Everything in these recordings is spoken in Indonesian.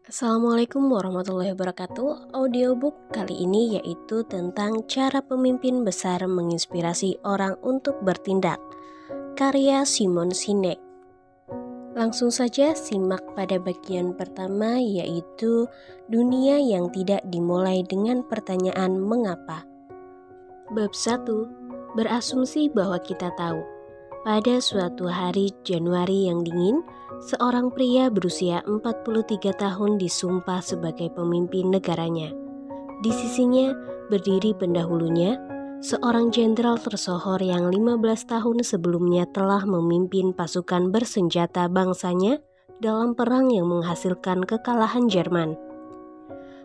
Assalamualaikum warahmatullahi wabarakatuh. Audiobook kali ini yaitu tentang cara pemimpin besar menginspirasi orang untuk bertindak, karya Simon Sinek. Langsung saja simak pada bagian pertama, yaitu dunia yang tidak dimulai dengan pertanyaan mengapa. Bab 1. Berasumsi bahwa kita tahu. Pada suatu hari Januari yang dingin, seorang pria berusia 43 tahun disumpah sebagai pemimpin negaranya. Di sisinya berdiri pendahulunya, seorang jenderal tersohor yang 15 tahun sebelumnya telah memimpin pasukan bersenjata bangsanya dalam perang yang menghasilkan kekalahan Jerman.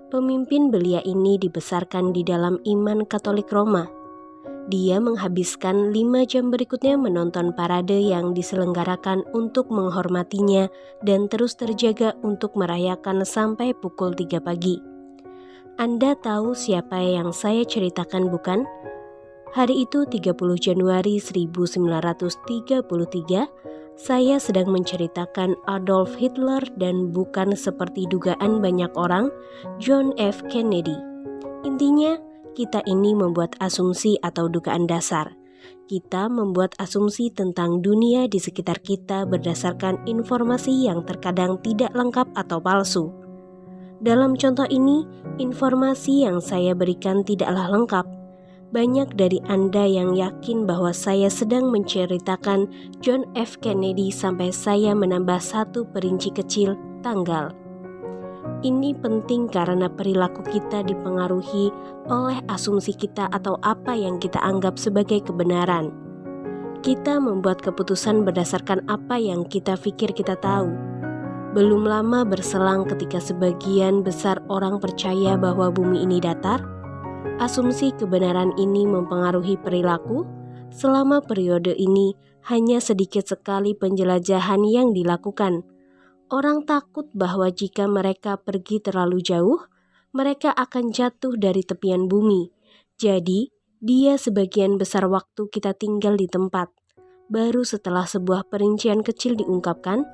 Pemimpin belia ini dibesarkan di dalam iman Katolik Roma. Dia menghabiskan 5 jam berikutnya menonton parade yang diselenggarakan untuk menghormatinya dan terus terjaga untuk merayakan sampai pukul 3 pagi. Anda tahu siapa yang saya ceritakan, bukan? Hari itu 30 Januari 1933, saya sedang menceritakan Adolf Hitler dan bukan seperti dugaan banyak orang, John F. Kennedy. Intinya, kita ini membuat asumsi atau dugaan dasar. Kita membuat asumsi tentang dunia di sekitar kita berdasarkan informasi yang terkadang tidak lengkap atau palsu. Dalam contoh ini, informasi yang saya berikan tidaklah lengkap. Banyak dari Anda yang yakin bahwa saya sedang menceritakan John F. Kennedy sampai saya menambah satu perinci kecil, tanggal. Ini penting karena perilaku kita dipengaruhi oleh asumsi kita atau apa yang kita anggap sebagai kebenaran. Kita membuat keputusan berdasarkan apa yang kita pikir kita tahu. Belum lama berselang ketika sebagian besar orang percaya bahwa bumi ini datar. Asumsi kebenaran ini mempengaruhi perilaku. Selama periode ini hanya sedikit sekali penjelajahan yang dilakukan. Orang takut bahwa jika mereka pergi terlalu jauh, mereka akan jatuh dari tepian bumi. Jadi, dia sebagian besar waktu kita tinggal di tempat. Baru setelah sebuah perincian kecil diungkapkan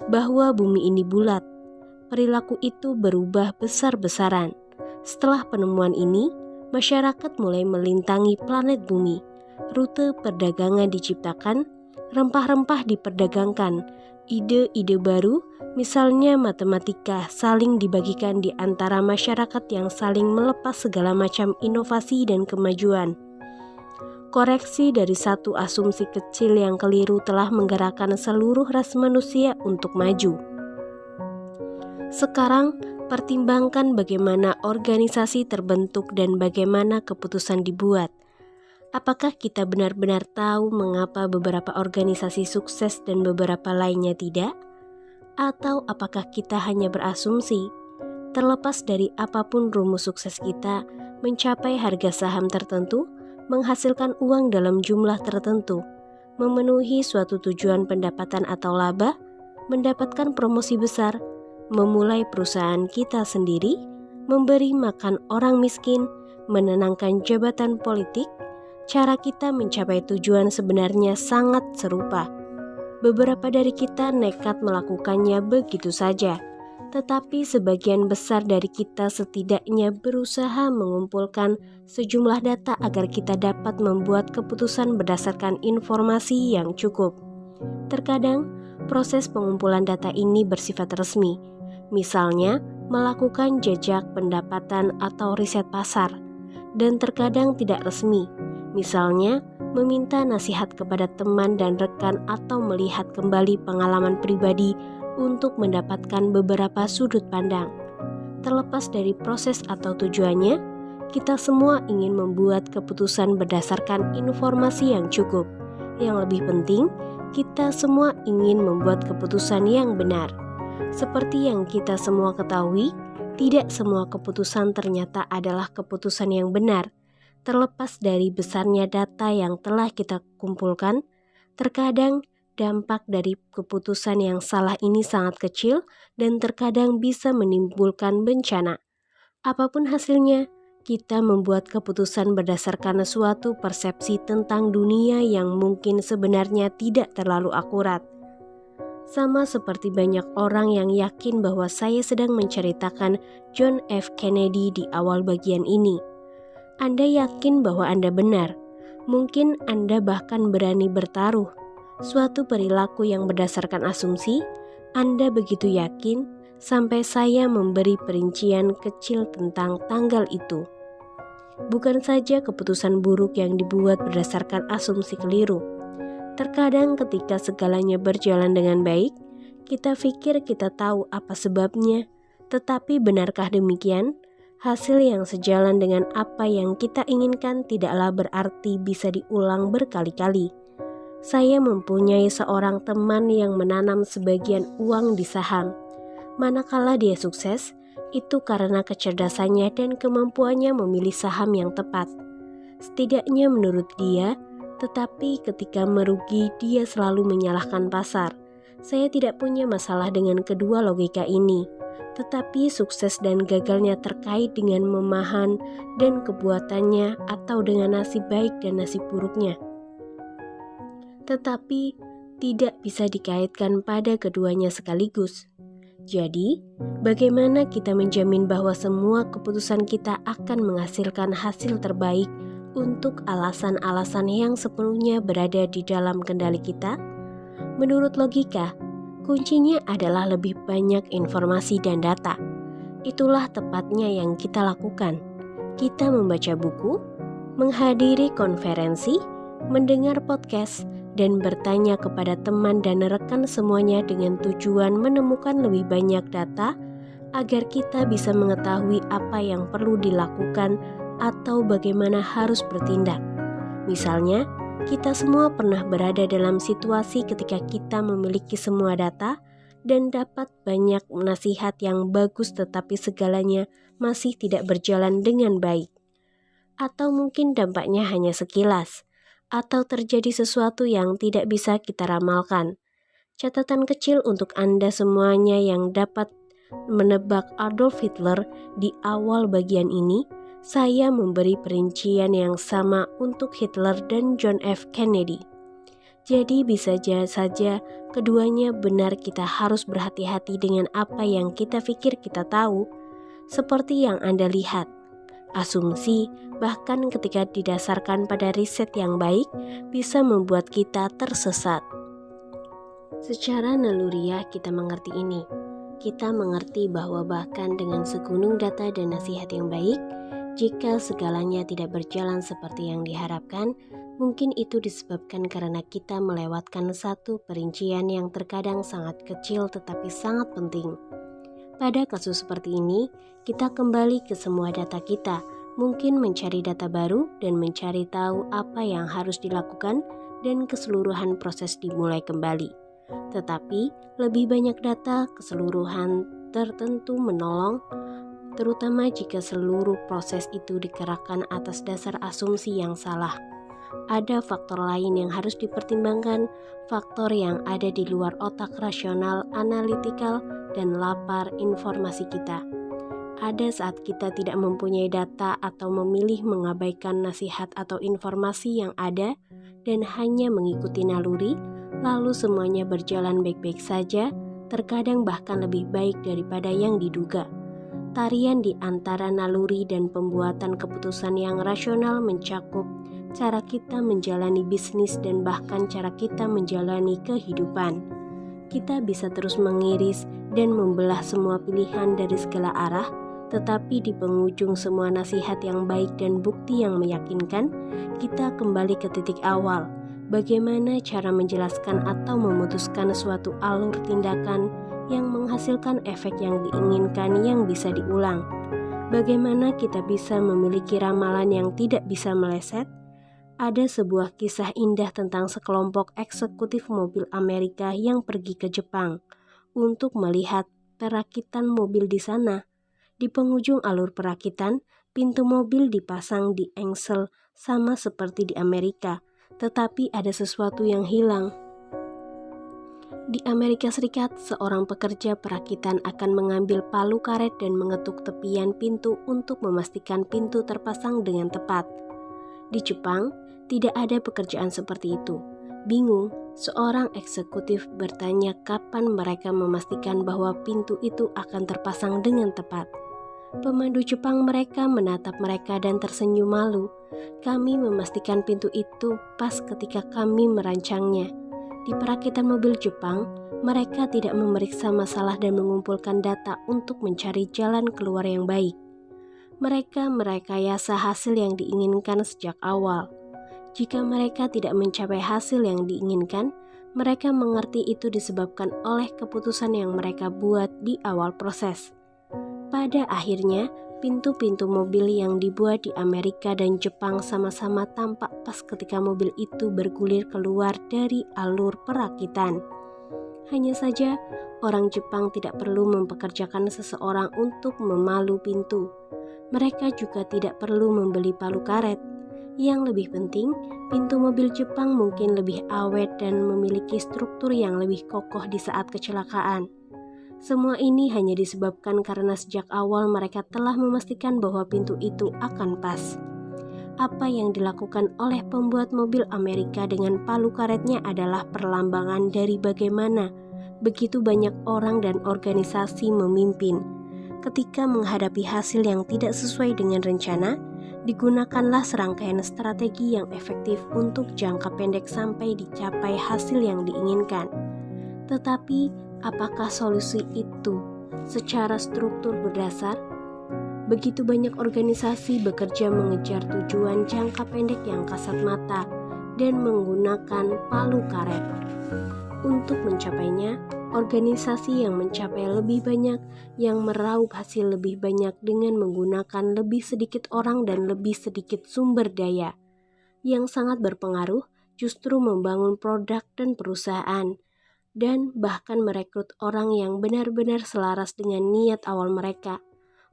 bahwa bumi ini bulat, perilaku itu berubah besar-besaran. Setelah penemuan ini, masyarakat mulai melintangi planet bumi. Rute perdagangan diciptakan, rempah-rempah diperdagangkan, ide-ide baru, misalnya matematika, saling dibagikan di antara masyarakat yang saling melepas segala macam inovasi dan kemajuan. Koreksi dari satu asumsi kecil yang keliru telah menggerakkan seluruh ras manusia untuk maju. Sekarang, pertimbangkan bagaimana organisasi terbentuk dan bagaimana keputusan dibuat. Apakah kita benar-benar tahu mengapa beberapa organisasi sukses dan beberapa lainnya tidak? Atau apakah kita hanya berasumsi? Terlepas dari apapun rumus sukses kita, mencapai harga saham tertentu, menghasilkan uang dalam jumlah tertentu, memenuhi suatu tujuan pendapatan atau laba, mendapatkan promosi besar, memulai perusahaan kita sendiri, memberi makan orang miskin, menenangkan jabatan politik, cara kita mencapai tujuan sebenarnya sangat serupa. Beberapa dari kita nekat melakukannya begitu saja, tetapi sebagian besar dari kita setidaknya berusaha mengumpulkan sejumlah data agar kita dapat membuat keputusan berdasarkan informasi yang cukup. Terkadang, proses pengumpulan data ini bersifat resmi, misalnya melakukan jejak pendapatan atau riset pasar, dan terkadang tidak resmi, misalnya meminta nasihat kepada teman dan rekan atau melihat kembali pengalaman pribadi untuk mendapatkan beberapa sudut pandang. Terlepas dari proses atau tujuannya, kita semua ingin membuat keputusan berdasarkan informasi yang cukup. Yang lebih penting, kita semua ingin membuat keputusan yang benar. Seperti yang kita semua ketahui, tidak semua keputusan ternyata adalah keputusan yang benar. Terlepas dari besarnya data yang telah kita kumpulkan, terkadang dampak dari keputusan yang salah ini sangat kecil dan terkadang bisa menimbulkan bencana. Apapun hasilnya, kita membuat keputusan berdasarkan suatu persepsi tentang dunia yang mungkin sebenarnya tidak terlalu akurat. Sama seperti banyak orang yang yakin bahwa saya sedang menceritakan John F. Kennedy di awal bagian ini. Anda yakin bahwa Anda benar. Mungkin Anda bahkan berani bertaruh. Suatu perilaku yang berdasarkan asumsi, Anda begitu yakin sampai saya memberi perincian kecil tentang tanggal itu. Bukan saja keputusan buruk yang dibuat berdasarkan asumsi keliru. Terkadang ketika segalanya berjalan dengan baik, kita pikir kita tahu apa sebabnya. Tetapi benarkah demikian? Hasil yang sejalan dengan apa yang kita inginkan tidaklah berarti bisa diulang berkali-kali. Saya mempunyai seorang teman yang menanam sebagian uang di saham. Manakala dia sukses, itu karena kecerdasannya dan kemampuannya memilih saham yang tepat. Setidaknya menurut dia, tetapi ketika merugi dia selalu menyalahkan pasar. Saya tidak punya masalah dengan kedua logika ini, tetapi sukses dan gagalnya terkait dengan memahan dan kebuatannya atau dengan nasib baik dan nasib buruknya. Tetapi tidak bisa dikaitkan pada keduanya sekaligus. Jadi, bagaimana kita menjamin bahwa semua keputusan kita akan menghasilkan hasil terbaik untuk alasan-alasan yang sepenuhnya berada di dalam kendali kita? Menurut logika, kuncinya adalah lebih banyak informasi dan data. Itulah tepatnya yang kita lakukan. Kita membaca buku, menghadiri konferensi, mendengar podcast, dan bertanya kepada teman dan rekan semuanya dengan tujuan menemukan lebih banyak data agar kita bisa mengetahui apa yang perlu dilakukan atau bagaimana harus bertindak. Misalnya, kita semua pernah berada dalam situasi ketika kita memiliki semua data dan dapat banyak nasihat yang bagus tetapi segalanya masih tidak berjalan dengan baik. Atau mungkin dampaknya hanya sekilas, atau terjadi sesuatu yang tidak bisa kita ramalkan. Catatan kecil untuk Anda semuanya yang dapat menebak Adolf Hitler di awal bagian ini. Saya memberi perincian yang sama untuk Hitler dan John F. Kennedy. Jadi bisa saja keduanya benar. Kita harus berhati-hati dengan apa yang kita pikir kita tahu. Seperti yang Anda lihat, asumsi bahkan ketika didasarkan pada riset yang baik bisa membuat kita tersesat. Secara naluriah kita mengerti ini. Kita mengerti bahwa bahkan dengan segunung data dan nasihat yang baik, jika segalanya tidak berjalan seperti yang diharapkan, mungkin itu disebabkan karena kita melewatkan satu perincian yang terkadang sangat kecil tetapi sangat penting. Pada kasus seperti ini, kita kembali ke semua data kita, mungkin mencari data baru dan mencari tahu apa yang harus dilakukan dan keseluruhan proses dimulai kembali. Tetapi lebih banyak data keseluruhan tertentu menolong, terutama jika seluruh proses itu digerakkan atas dasar asumsi yang salah. Ada faktor lain yang harus dipertimbangkan, faktor yang ada di luar otak rasional, analitikal, dan lapar informasi kita. Ada saat kita tidak mempunyai data atau memilih mengabaikan nasihat atau informasi yang ada dan hanya mengikuti naluri, lalu semuanya berjalan baik-baik saja, terkadang bahkan lebih baik daripada yang diduga. Tarian di antara naluri dan pembuatan keputusan yang rasional mencakup cara kita menjalani bisnis dan bahkan cara kita menjalani kehidupan. Kita bisa terus mengiris dan membelah semua pilihan dari segala arah, tetapi di penghujung semua nasihat yang baik dan bukti yang meyakinkan, kita kembali ke titik awal. Bagaimana cara menjelaskan atau memutuskan suatu alur tindakan yang menghasilkan efek yang diinginkan yang bisa diulang. Bagaimana kita bisa memiliki ramalan yang tidak bisa meleset? Ada sebuah kisah indah tentang sekelompok eksekutif mobil Amerika yang pergi ke Jepang untuk melihat perakitan mobil di sana. Di penghujung alur perakitan, pintu mobil dipasang di engsel sama seperti di Amerika, tetapi ada sesuatu yang hilang. Di Amerika Serikat, seorang pekerja perakitan akan mengambil palu karet dan mengetuk tepian pintu untuk memastikan pintu terpasang dengan tepat. Di Jepang, tidak ada pekerjaan seperti itu. Bingung, seorang eksekutif bertanya kapan mereka memastikan bahwa pintu itu akan terpasang dengan tepat. Pemandu Jepang mereka menatap mereka dan tersenyum malu. Kami memastikan pintu itu pas ketika kami merancangnya. Di perakitan mobil Jepang, mereka tidak memeriksa masalah dan mengumpulkan data untuk mencari jalan keluar yang baik. Mereka merekayasa hasil yang diinginkan sejak awal. Jika mereka tidak mencapai hasil yang diinginkan, mereka mengerti itu disebabkan oleh keputusan yang mereka buat di awal proses. Pada akhirnya, pintu-pintu mobil yang dibuat di Amerika dan Jepang sama-sama tampak pas ketika mobil itu bergulir keluar dari alur perakitan. Hanya saja, orang Jepang tidak perlu mempekerjakan seseorang untuk memalu pintu. Mereka juga tidak perlu membeli palu karet. Yang lebih penting, pintu mobil Jepang mungkin lebih awet dan memiliki struktur yang lebih kokoh di saat kecelakaan. Semua ini hanya disebabkan karena sejak awal mereka telah memastikan bahwa pintu itu akan pas. Apa yang dilakukan oleh pembuat mobil Amerika dengan palu karetnya adalah perlambangan dari bagaimana begitu banyak orang dan organisasi memimpin. Ketika menghadapi hasil yang tidak sesuai dengan rencana, digunakanlah serangkaian strategi yang efektif untuk jangka pendek sampai dicapai hasil yang diinginkan. Tetapi, apakah solusi itu secara struktur berdasar? Begitu banyak organisasi bekerja mengejar tujuan jangka pendek yang kasat mata dan menggunakan palu karet. Untuk mencapainya, organisasi yang mencapai lebih banyak, yang meraup hasil lebih banyak dengan menggunakan lebih sedikit orang dan lebih sedikit sumber daya, yang sangat berpengaruh justru membangun produk dan perusahaan, dan bahkan merekrut orang yang benar-benar selaras dengan niat awal mereka.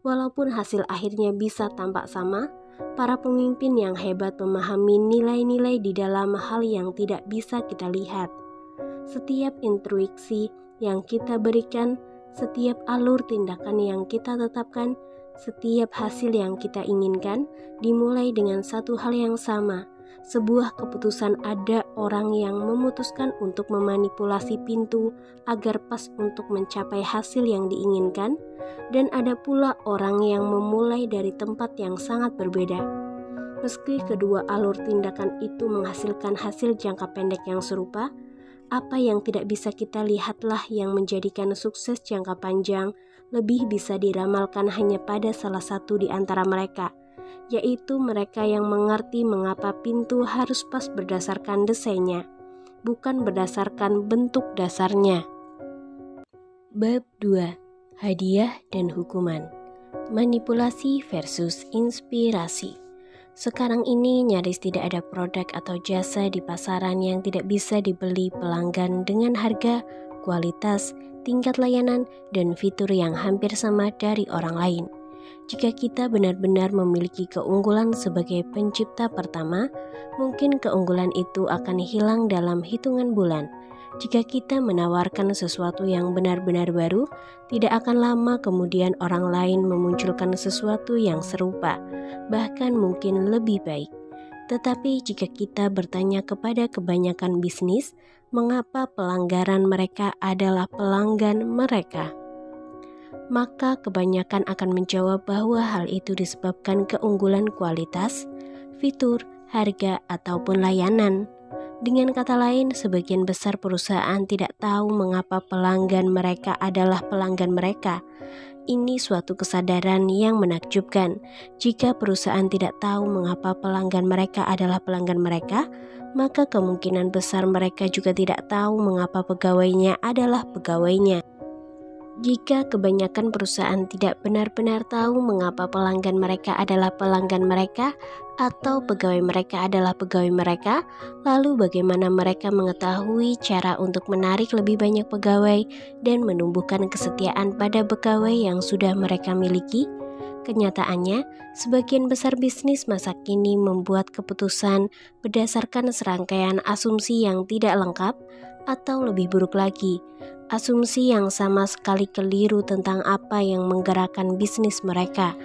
Walaupun hasil akhirnya bisa tampak sama, para pemimpin yang hebat memahami nilai-nilai di dalam hal yang tidak bisa kita lihat. Setiap instruksi yang kita berikan, setiap alur tindakan yang kita tetapkan, setiap hasil yang kita inginkan dimulai dengan satu hal yang sama. Sebuah keputusan, ada orang yang memutuskan untuk memanipulasi pintu agar pas untuk mencapai hasil yang diinginkan, dan ada pula orang yang memulai dari tempat yang sangat berbeda. Meski kedua alur tindakan itu menghasilkan hasil jangka pendek yang serupa, apa yang tidak bisa kita lihatlah yang menjadikan sukses jangka panjang lebih bisa diramalkan hanya pada salah satu di antara mereka, yaitu mereka yang mengerti mengapa pintu harus pas berdasarkan desainnya, bukan berdasarkan bentuk dasarnya. Bab 2. Hadiah dan hukuman. Manipulasi versus inspirasi. Sekarang ini nyaris tidak ada produk atau jasa di pasaran yang tidak bisa dibeli pelanggan dengan harga, kualitas, tingkat layanan, dan fitur yang hampir sama dari orang lain. Jika kita benar-benar memiliki keunggulan sebagai pencipta pertama, mungkin keunggulan itu akan hilang dalam hitungan bulan. Jika kita menawarkan sesuatu yang benar-benar baru, tidak akan lama kemudian orang lain memunculkan sesuatu yang serupa, bahkan mungkin lebih baik. Tetapi jika kita bertanya kepada kebanyakan bisnis, mengapa pelanggaran mereka adalah pelanggan mereka? Maka kebanyakan akan menjawab bahwa hal itu disebabkan keunggulan kualitas, fitur, harga, ataupun layanan. Dengan kata lain, sebagian besar perusahaan tidak tahu mengapa pelanggan mereka adalah pelanggan mereka. Ini suatu kesadaran yang menakjubkan. Jika perusahaan tidak tahu mengapa pelanggan mereka adalah pelanggan mereka, maka kemungkinan besar mereka juga tidak tahu mengapa pegawainya adalah pegawainya. Jika kebanyakan perusahaan tidak benar-benar tahu mengapa pelanggan mereka adalah pelanggan mereka atau pegawai mereka adalah pegawai mereka, lalu bagaimana mereka mengetahui cara untuk menarik lebih banyak pegawai dan menumbuhkan kesetiaan pada pegawai yang sudah mereka miliki? Kenyataannya, sebagian besar bisnis masa kini membuat keputusan berdasarkan serangkaian asumsi yang tidak lengkap, atau lebih buruk lagi, asumsi yang sama sekali keliru tentang apa yang menggerakkan bisnis mereka.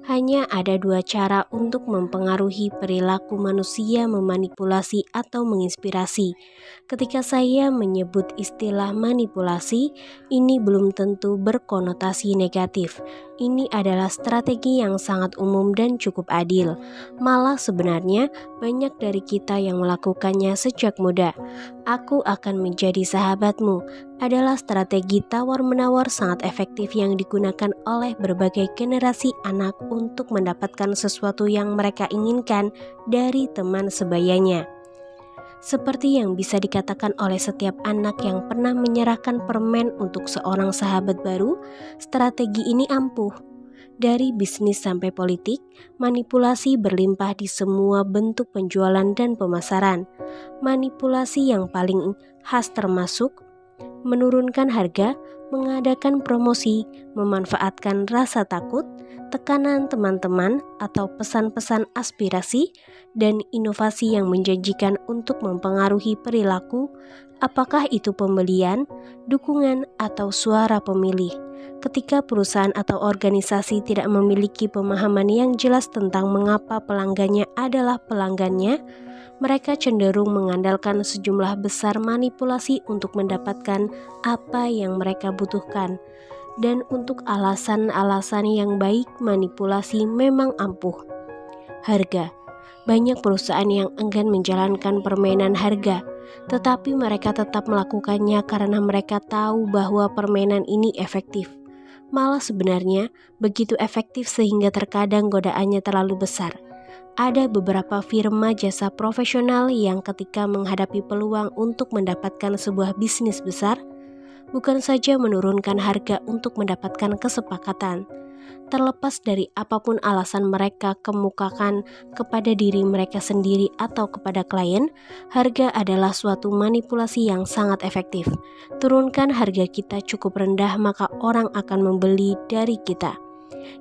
Hanya ada dua cara untuk mempengaruhi perilaku manusia, memanipulasi atau menginspirasi. Ketika saya menyebut istilah manipulasi, ini belum tentu berkonotasi negatif. Ini adalah strategi yang sangat umum dan cukup adil. Malah sebenarnya banyak dari kita yang melakukannya sejak muda. Aku akan menjadi sahabatmu adalah strategi tawar-menawar sangat efektif yang digunakan oleh berbagai generasi anak untuk mendapatkan sesuatu yang mereka inginkan dari teman sebayanya. Seperti yang bisa dikatakan oleh setiap anak yang pernah menyerahkan permen untuk seorang sahabat baru, strategi ini ampuh. Dari bisnis sampai politik, manipulasi berlimpah di semua bentuk penjualan dan pemasaran. Manipulasi yang paling khas termasuk menurunkan harga, mengadakan promosi, memanfaatkan rasa takut, tekanan teman-teman atau pesan-pesan aspirasi, dan inovasi yang menjanjikan untuk mempengaruhi perilaku, apakah itu pembelian, dukungan, atau suara pemilih. Ketika perusahaan atau organisasi tidak memiliki pemahaman yang jelas tentang mengapa pelanggannya adalah pelanggannya, mereka cenderung mengandalkan sejumlah besar manipulasi untuk mendapatkan apa yang mereka butuhkan. Dan untuk alasan-alasan yang baik, manipulasi memang ampuh. Harga. Banyak perusahaan yang enggan menjalankan permainan harga, tetapi mereka tetap melakukannya karena mereka tahu bahwa permainan ini efektif. Malah sebenarnya begitu efektif sehingga terkadang godaannya terlalu besar. Ada beberapa firma jasa profesional yang ketika menghadapi peluang untuk mendapatkan sebuah bisnis besar, bukan saja menurunkan harga untuk mendapatkan kesepakatan. Terlepas dari apapun alasan mereka kemukakan kepada diri mereka sendiri atau kepada klien, harga adalah suatu manipulasi yang sangat efektif. Turunkan harga kita cukup rendah, maka orang akan membeli dari kita.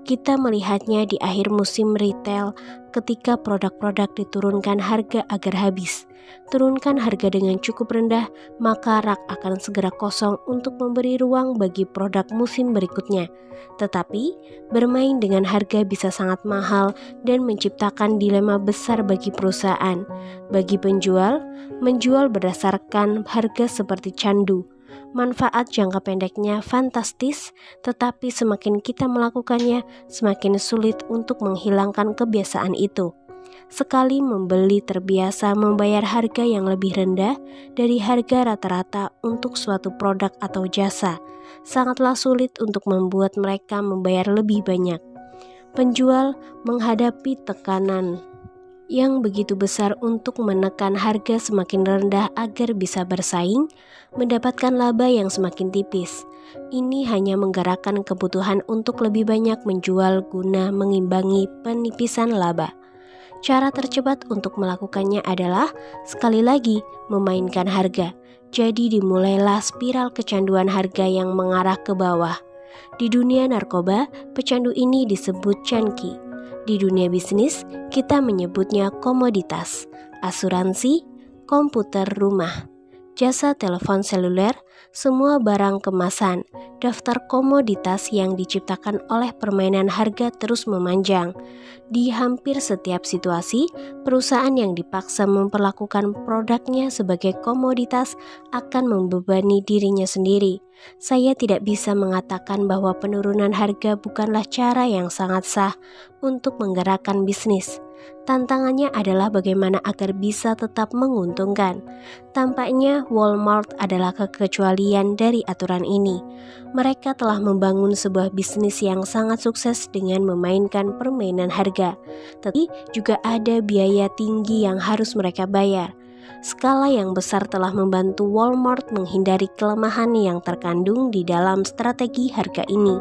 Kita melihatnya di akhir musim retail ketika produk-produk diturunkan harga agar habis. Turunkan harga dengan cukup rendah, maka rak akan segera kosong untuk memberi ruang bagi produk musim berikutnya. Tetapi, bermain dengan harga bisa sangat mahal dan menciptakan dilema besar bagi perusahaan. Bagi penjual, menjual berdasarkan harga seperti candu. Manfaat jangka pendeknya fantastis, tetapi semakin kita melakukannya, semakin sulit untuk menghilangkan kebiasaan itu. Sekali membeli terbiasa membayar harga yang lebih rendah dari harga rata-rata untuk suatu produk atau jasa, sangatlah sulit untuk membuat mereka membayar lebih banyak. Penjual menghadapi tekanan yang begitu besar untuk menekan harga semakin rendah agar bisa bersaing, mendapatkan laba yang semakin tipis. Ini hanya menggerakkan kebutuhan untuk lebih banyak menjual guna mengimbangi penipisan laba. Cara tercepat untuk melakukannya adalah, sekali lagi, memainkan harga. Jadi dimulailah spiral kecanduan harga yang mengarah ke bawah. Di dunia narkoba, pecandu ini disebut junkie. Di dunia bisnis, kita menyebutnya komoditas, asuransi, komputer rumah, jasa telepon seluler, semua barang kemasan. Daftar komoditas yang diciptakan oleh permainan harga terus memanjang. Di hampir setiap situasi, perusahaan yang dipaksa memperlakukan produknya sebagai komoditas akan membebani dirinya sendiri. Saya tidak bisa mengatakan bahwa penurunan harga bukanlah cara yang sangat sah untuk menggerakkan bisnis. Tantangannya adalah bagaimana agar bisa tetap menguntungkan. Tampaknya Walmart adalah kekecualian dari aturan ini. Mereka telah membangun sebuah bisnis yang sangat sukses dengan memainkan permainan harga, tetapi juga ada biaya tinggi yang harus mereka bayar. Skala yang besar telah membantu Walmart menghindari kelemahan yang terkandung di dalam strategi harga ini.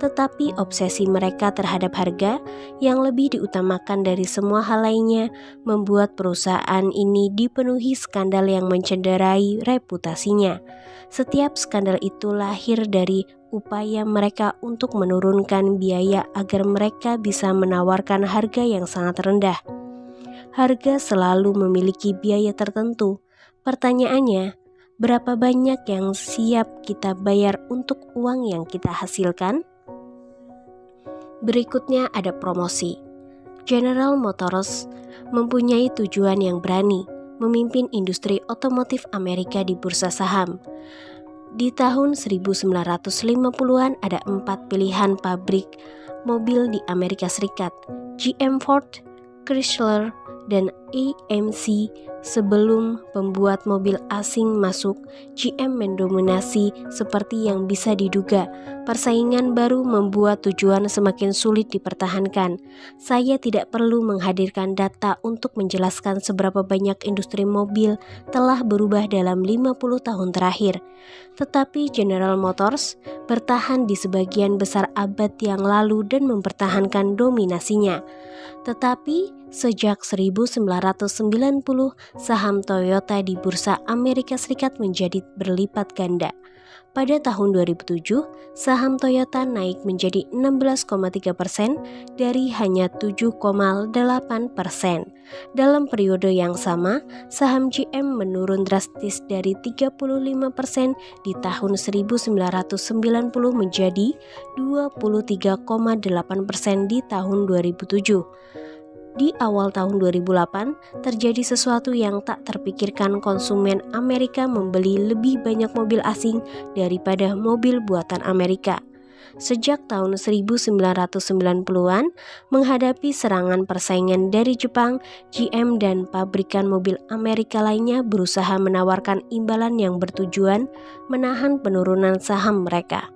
Tetapi obsesi mereka terhadap harga yang lebih diutamakan dari semua hal lainnya membuat perusahaan ini dipenuhi skandal yang mencederai reputasinya. Setiap skandal itu lahir dari upaya mereka untuk menurunkan biaya agar mereka bisa menawarkan harga yang sangat rendah. Harga selalu memiliki biaya tertentu. Pertanyaannya, Berapa banyak yang siap kita bayar untuk uang yang kita hasilkan? Berikutnya ada promosi. General Motors mempunyai tujuan yang berani, memimpin industri otomotif Amerika di bursa saham. Di tahun 1950-an ada 4 pilihan pabrik mobil di Amerika Serikat, GM, Ford, Chrysler, dan AMC. Sebelum pembuat mobil asing masuk, GM mendominasi seperti yang bisa diduga. Persaingan baru membuat tujuan semakin sulit dipertahankan. Saya tidak perlu menghadirkan data untuk menjelaskan seberapa banyak industri mobil telah berubah dalam 50 tahun terakhir. Tetapi General Motors bertahan di sebagian besar abad yang lalu dan mempertahankan dominasinya. Tetapi sejak 1990, saham Toyota di bursa Amerika Serikat menjadi berlipat ganda. Pada tahun 2007, saham Toyota naik menjadi 16,3% dari hanya 7,8%. Dalam periode yang sama, saham GM menurun drastis dari 35% di tahun 1990 menjadi 23,8% di tahun 2007. Di awal tahun 2008, terjadi sesuatu yang tak terpikirkan. Konsumen Amerika membeli lebih banyak mobil asing daripada mobil buatan Amerika. Sejak tahun 1990-an, menghadapi serangan persaingan dari Jepang, GM dan pabrikan mobil Amerika lainnya berusaha menawarkan imbalan yang bertujuan menahan penurunan saham mereka.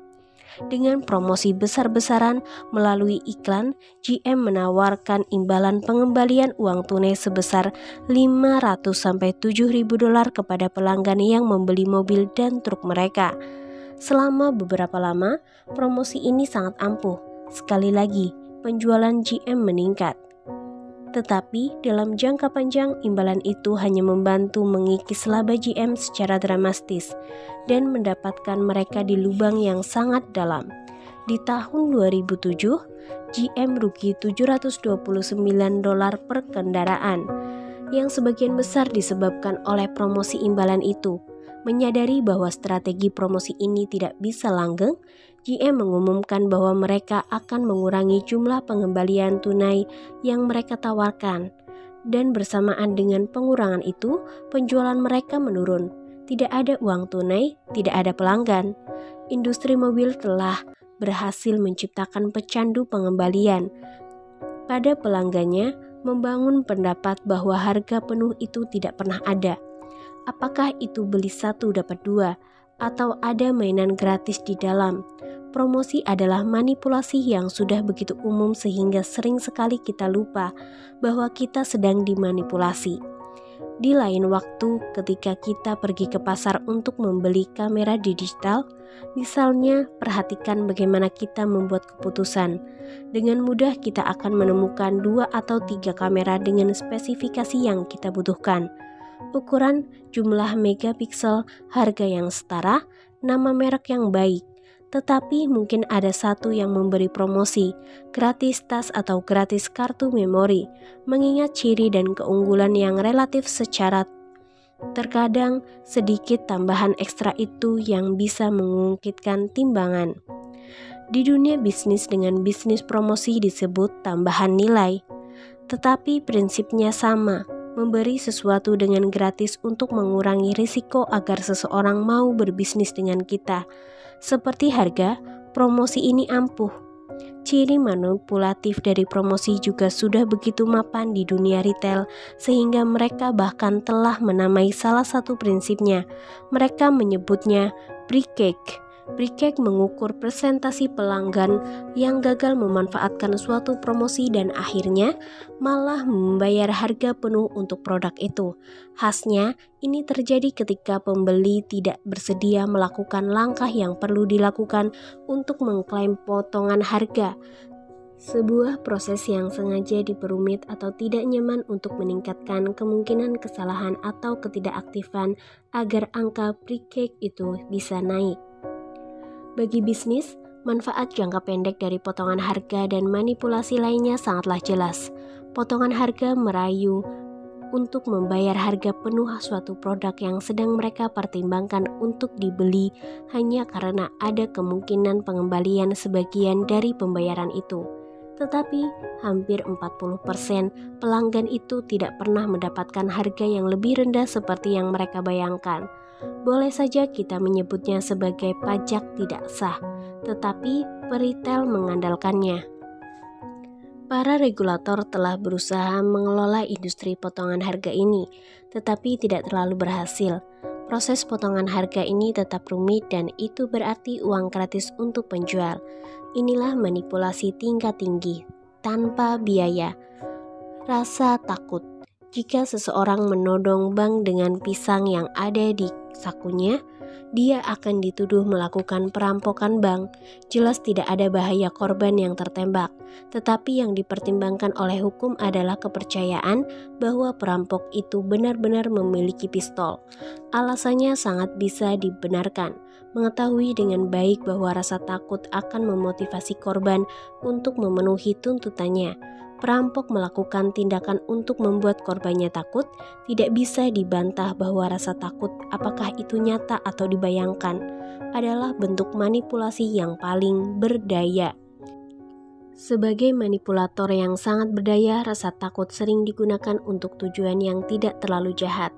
Dengan promosi besar-besaran melalui iklan, GM menawarkan imbalan pengembalian uang tunai sebesar $500-7.000 kepada pelanggan yang membeli mobil dan truk mereka. Selama beberapa lama, promosi ini sangat ampuh. Sekali lagi, penjualan GM meningkat. Tetapi dalam jangka panjang, imbalan itu hanya membantu mengikis laba GM secara dramatis dan mendapatkan mereka di lubang yang sangat dalam. Di tahun 2007, GM rugi $729 per kendaraan, yang sebagian besar disebabkan oleh promosi imbalan itu. Menyadari bahwa strategi promosi ini tidak bisa langgeng, GM mengumumkan bahwa mereka akan mengurangi jumlah pengembalian tunai yang mereka tawarkan. Dan bersamaan dengan pengurangan itu, penjualan mereka menurun. Tidak ada uang tunai, tidak ada pelanggan. Industri mobil telah berhasil menciptakan pecandu pengembalian pada pelanggannya, membangun pendapat bahwa harga penuh itu tidak pernah ada. Apakah itu beli satu dapat dua, atau ada mainan gratis di dalam? Promosi adalah manipulasi yang sudah begitu umum sehingga sering sekali kita lupa bahwa kita sedang dimanipulasi. Di lain waktu, ketika kita pergi ke pasar untuk membeli kamera digital, misalnya, perhatikan bagaimana kita membuat keputusan. Dengan mudah kita akan menemukan 2 atau 3 kamera dengan spesifikasi yang kita butuhkan. Ukuran, jumlah megapiksel, harga yang setara, nama merek yang baik. Tetapi mungkin ada satu yang memberi promosi, gratis tas atau gratis kartu memori, mengingat ciri dan keunggulan yang relatif secara terkadang sedikit tambahan ekstra itu yang bisa mengungkitkan timbangan. Di dunia bisnis, dengan bisnis promosi disebut tambahan nilai, tetapi prinsipnya sama. Memberi sesuatu dengan gratis untuk mengurangi risiko agar seseorang mau berbisnis dengan kita. Seperti harga, promosi ini ampuh. Ciri manipulatif dari promosi juga sudah begitu mapan di dunia retail, sehingga mereka bahkan telah menamai salah satu prinsipnya. Mereka menyebutnya Brickcake. Brickcake mengukur presentasi pelanggan yang gagal memanfaatkan suatu promosi dan akhirnya malah membayar harga penuh untuk produk itu. Khasnya, ini terjadi ketika pembeli tidak bersedia melakukan langkah yang perlu dilakukan untuk mengklaim potongan harga. Sebuah proses yang sengaja diperumit atau tidak nyaman untuk meningkatkan kemungkinan kesalahan atau ketidakaktifan agar angka Brickcake itu bisa naik. Bagi bisnis, manfaat jangka pendek dari potongan harga dan manipulasi lainnya sangatlah jelas. Potongan harga merayu untuk membayar harga penuh suatu produk yang sedang mereka pertimbangkan untuk dibeli hanya karena ada kemungkinan pengembalian sebagian dari pembayaran itu. Tetapi hampir 40% pelanggan itu tidak pernah mendapatkan harga yang lebih rendah seperti yang mereka bayangkan. Boleh saja kita menyebutnya sebagai pajak tidak sah, tetapi peritel mengandalkannya. Para regulator telah berusaha mengelola industri potongan harga ini, tetapi tidak terlalu berhasil. Proses potongan harga ini tetap rumit dan itu berarti uang gratis untuk penjual. Inilah manipulasi tingkat tinggi, tanpa biaya. Rasa takut. Jika seseorang menodong bank dengan pisang yang ada di sakunya, dia akan dituduh melakukan perampokan bank. Jelas tidak ada bahaya korban yang tertembak, tetapi yang dipertimbangkan oleh hukum adalah kepercayaan bahwa perampok itu benar-benar memiliki pistol. Alasannya sangat bisa dibenarkan. Mengetahui dengan baik bahwa rasa takut akan memotivasi korban untuk memenuhi tuntutannya. Perampok melakukan tindakan untuk membuat korbannya takut, tidak bisa dibantah bahwa rasa takut, apakah itu nyata atau dibayangkan, adalah bentuk manipulasi yang paling berdaya. Sebagai manipulator yang sangat berdaya, rasa takut sering digunakan untuk tujuan yang tidak terlalu jahat.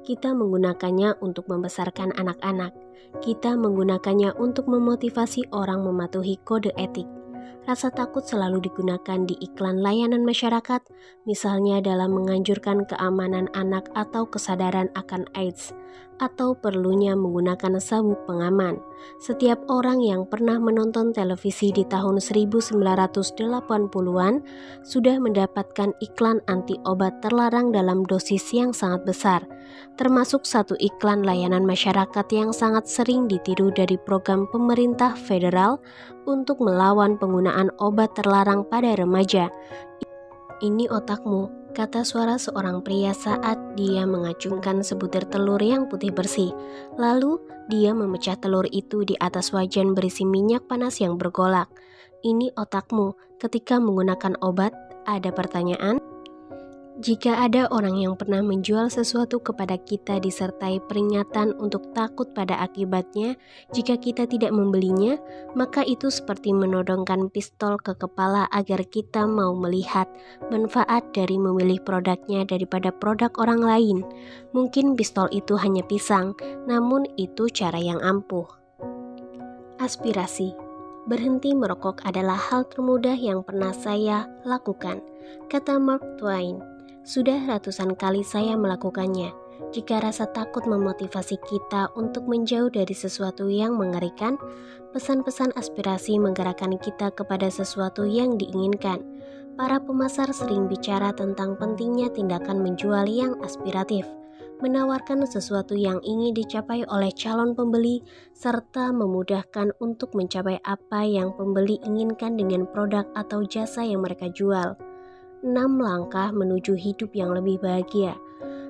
Kita menggunakannya untuk membesarkan anak-anak. Kita menggunakannya untuk memotivasi orang mematuhi kode etik. Rasa takut selalu digunakan di iklan layanan masyarakat, misalnya dalam menganjurkan keamanan anak atau kesadaran akan AIDS, atau perlunya menggunakan sabuk pengaman. Setiap orang yang pernah menonton televisi di tahun 1980-an sudah mendapatkan iklan anti obat terlarang dalam dosis yang sangat besar, termasuk satu iklan layanan masyarakat yang sangat sering ditiru dari program pemerintah federal untuk melawan penggunaan obat terlarang pada remaja. "Ini otakmu," kata suara seorang pria saat dia mengacungkan sebutir telur yang putih bersih. Lalu dia memecah telur itu di atas wajan berisi minyak panas yang bergolak. "Ini otakmu ketika menggunakan obat?" Ada pertanyaan. Jika ada orang yang pernah menjual sesuatu kepada kita disertai peringatan untuk takut pada akibatnya jika kita tidak membelinya, maka itu seperti menodongkan pistol ke kepala agar kita mau melihat manfaat dari memilih produknya daripada produk orang lain. Mungkin pistol itu hanya pisang, namun itu cara yang ampuh. Aspirasi. Berhenti merokok adalah hal termudah yang pernah saya lakukan, kata Mark Twain. Sudah ratusan kali saya melakukannya. Jika rasa takut memotivasi kita untuk menjauh dari sesuatu yang mengerikan, pesan-pesan aspirasi menggerakkan kita kepada sesuatu yang diinginkan. Para pemasar sering bicara tentang pentingnya tindakan menjual yang aspiratif, menawarkan sesuatu yang ingin dicapai oleh calon pembeli, serta memudahkan untuk mencapai apa yang pembeli inginkan dengan produk atau jasa yang mereka jual. 6 langkah menuju hidup yang lebih bahagia.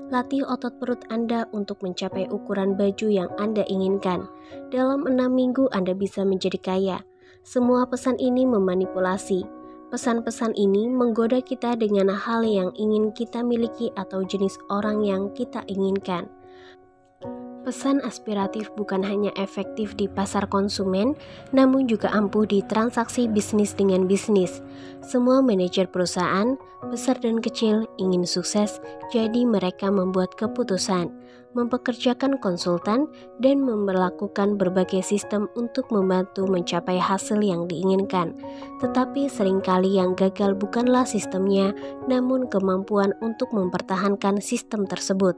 Latih otot perut Anda untuk mencapai ukuran baju yang Anda inginkan. Dalam 6 minggu Anda bisa menjadi kaya. Semua pesan ini memanipulasi. Pesan-pesan ini menggoda kita dengan hal yang ingin kita miliki atau jenis orang yang kita inginkan. Pesan aspiratif bukan hanya efektif di pasar konsumen, namun juga ampuh di transaksi bisnis dengan bisnis. Semua manajer perusahaan, besar dan kecil, ingin sukses, jadi mereka membuat keputusan, mempekerjakan konsultan, dan memperlakukan berbagai sistem untuk membantu mencapai hasil yang diinginkan. Tetapi seringkali yang gagal bukanlah sistemnya, namun kemampuan untuk mempertahankan sistem tersebut.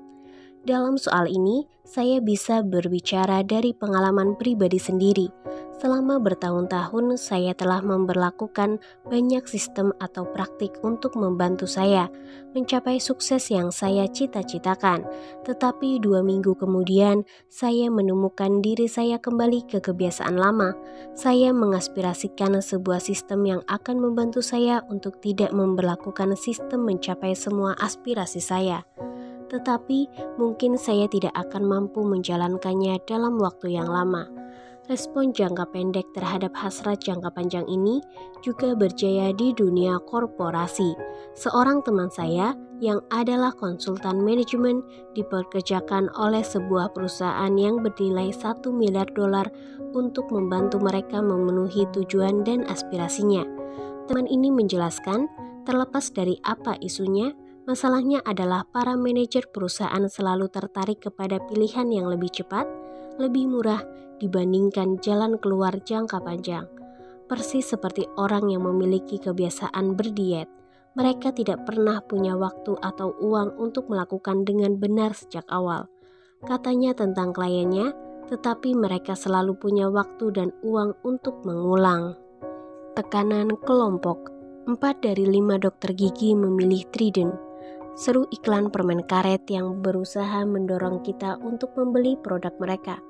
Dalam soal ini, saya bisa berbicara dari pengalaman pribadi sendiri. Selama bertahun-tahun, saya telah memberlakukan banyak sistem atau praktik untuk membantu saya mencapai sukses yang saya cita-citakan. Tetapi 2 minggu kemudian, saya menemukan diri saya kembali ke kebiasaan lama. Saya mengaspirasikan sebuah sistem yang akan membantu saya untuk tidak memberlakukan sistem mencapai semua aspirasi saya. Tetapi mungkin saya tidak akan mampu menjalankannya dalam waktu yang lama. Respon jangka pendek terhadap hasrat jangka panjang ini juga berjaya di dunia korporasi. Seorang teman saya yang adalah konsultan manajemen dipekerjakan oleh sebuah perusahaan yang bernilai $1 miliar untuk membantu mereka memenuhi tujuan dan aspirasinya. Teman ini menjelaskan, terlepas dari apa isunya, masalahnya adalah para manajer perusahaan selalu tertarik kepada pilihan yang lebih cepat, lebih murah dibandingkan jalan keluar jangka panjang. Persis seperti orang yang memiliki kebiasaan berdiet, mereka tidak pernah punya waktu atau uang untuk melakukan dengan benar sejak awal. Katanya tentang kliennya, tetapi mereka selalu punya waktu dan uang untuk mengulang. Tekanan kelompok. 4 dari 5 dokter gigi memilih Trident. Seru iklan permen karet yang berusaha mendorong kita untuk membeli produk mereka.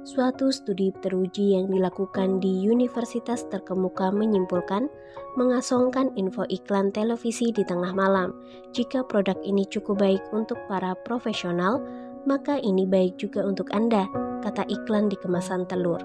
Suatu studi teruji yang dilakukan di universitas terkemuka menyimpulkan, mengasongkan info iklan televisi di tengah malam. Jika produk ini cukup baik untuk para profesional, maka ini baik juga untuk Anda, kata iklan di kemasan telur.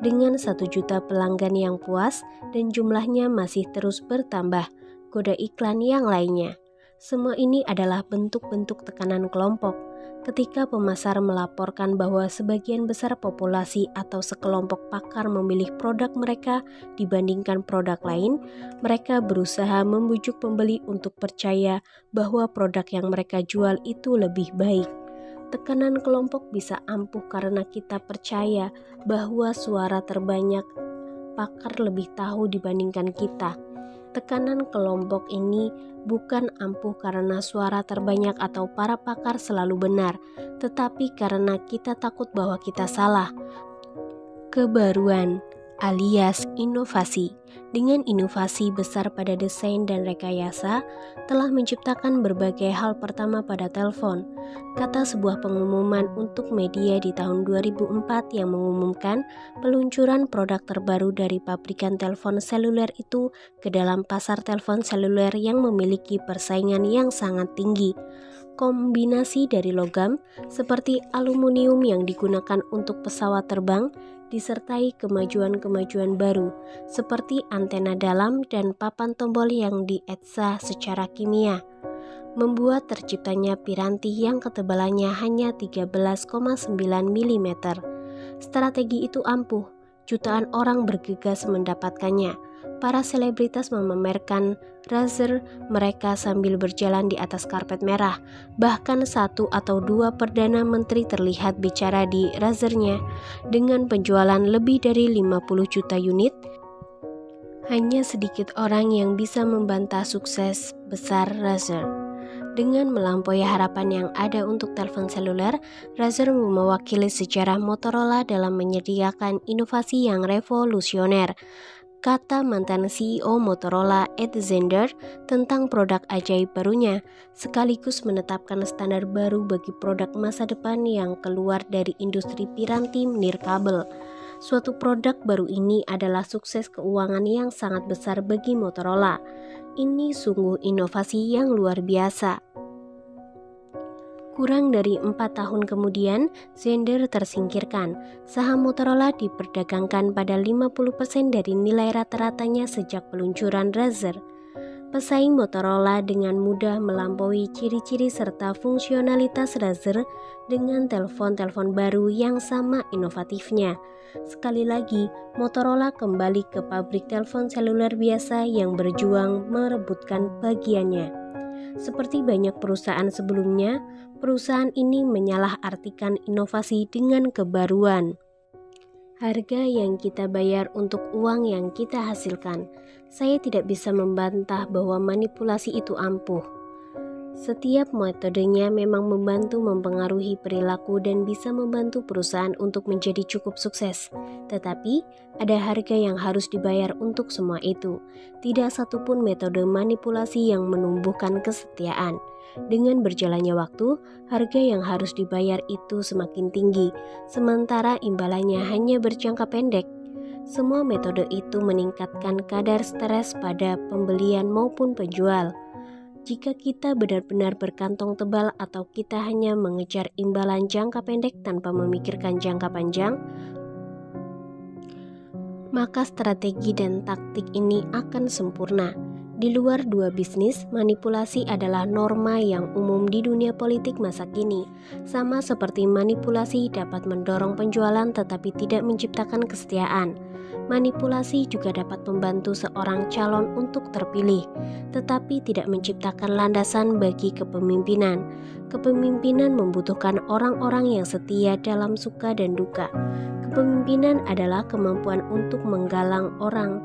Dengan 1 juta pelanggan yang puas dan jumlahnya masih terus bertambah, goda iklan yang lainnya. Semua ini adalah bentuk-bentuk tekanan kelompok. Ketika pemasar melaporkan bahwa sebagian besar populasi atau sekelompok pakar memilih produk mereka dibandingkan produk lain, mereka berusaha membujuk pembeli untuk percaya bahwa produk yang mereka jual itu lebih baik. Tekanan kelompok bisa ampuh karena kita percaya bahwa suara terbanyak pakar lebih tahu dibandingkan kita. Tekanan kelompok ini bukan ampuh karena suara terbanyak atau para pakar selalu benar, tetapi karena kita takut bahwa kita salah. Kebaruan alias inovasi. Dengan inovasi besar pada desain dan rekayasa, telah menciptakan berbagai hal pertama pada telepon. Kata sebuah pengumuman untuk media di tahun 2004 yang mengumumkan peluncuran produk terbaru dari pabrikan telepon seluler itu ke dalam pasar telepon seluler yang memiliki persaingan yang sangat tinggi. Kombinasi dari logam seperti aluminium yang digunakan untuk pesawat terbang disertai kemajuan-kemajuan baru seperti antena dalam dan papan tombol yang dietsa secara kimia, membuat terciptanya piranti yang ketebalannya hanya 13,9 mm. Strategi itu ampuh, jutaan orang bergegas mendapatkannya. Para selebritas memamerkan Razr mereka sambil berjalan di atas karpet merah. Bahkan 1 atau 2 perdana menteri terlihat bicara di Razrnya. Dengan penjualan lebih dari 50 juta unit, hanya sedikit orang yang bisa membantah sukses besar Razr. Dengan melampaui harapan yang ada untuk telepon seluler, Razr mewakili sejarah Motorola dalam menyediakan inovasi yang revolusioner. Kata mantan CEO Motorola Ed Zender tentang produk ajaib barunya, sekaligus menetapkan standar baru bagi produk masa depan yang keluar dari industri piranti nirkabel. Suatu produk baru ini adalah sukses keuangan yang sangat besar bagi Motorola. Ini sungguh inovasi yang luar biasa. Kurang dari 4 tahun kemudian, Zender tersingkirkan. Saham Motorola diperdagangkan pada 50% dari nilai rata-ratanya sejak peluncuran Razr. Pesaing Motorola dengan mudah melampaui ciri-ciri serta fungsionalitas Razr dengan telepon-telepon baru yang sama inovatifnya. Sekali lagi, Motorola kembali ke pabrik telepon seluler biasa yang berjuang merebutkan bagiannya. Seperti banyak perusahaan sebelumnya, perusahaan ini menyalahartikan inovasi dengan kebaruan. Harga yang kita bayar untuk uang yang kita hasilkan. Saya tidak bisa membantah bahwa manipulasi itu ampuh. Setiap metodenya memang membantu mempengaruhi perilaku dan bisa membantu perusahaan untuk menjadi cukup sukses. Tetapi, ada harga yang harus dibayar untuk semua itu. Tidak satupun metode manipulasi yang menumbuhkan kesetiaan. Dengan berjalannya waktu, harga yang harus dibayar itu semakin tinggi, sementara imbalannya hanya berjangka pendek. Semua metode itu meningkatkan kadar stres pada pembelian maupun penjual. Jika kita benar-benar berkantong tebal atau kita hanya mengejar imbalan jangka pendek tanpa memikirkan jangka panjang, maka strategi dan taktik ini akan sempurna. Di luar dua bisnis, manipulasi adalah norma yang umum di dunia politik masa kini. Sama seperti manipulasi dapat mendorong penjualan tetapi tidak menciptakan kesetiaan. Manipulasi juga dapat membantu seorang calon untuk terpilih, tetapi tidak menciptakan landasan bagi kepemimpinan. Kepemimpinan membutuhkan orang-orang yang setia dalam suka dan duka. Kepemimpinan adalah kemampuan untuk menggalang orang,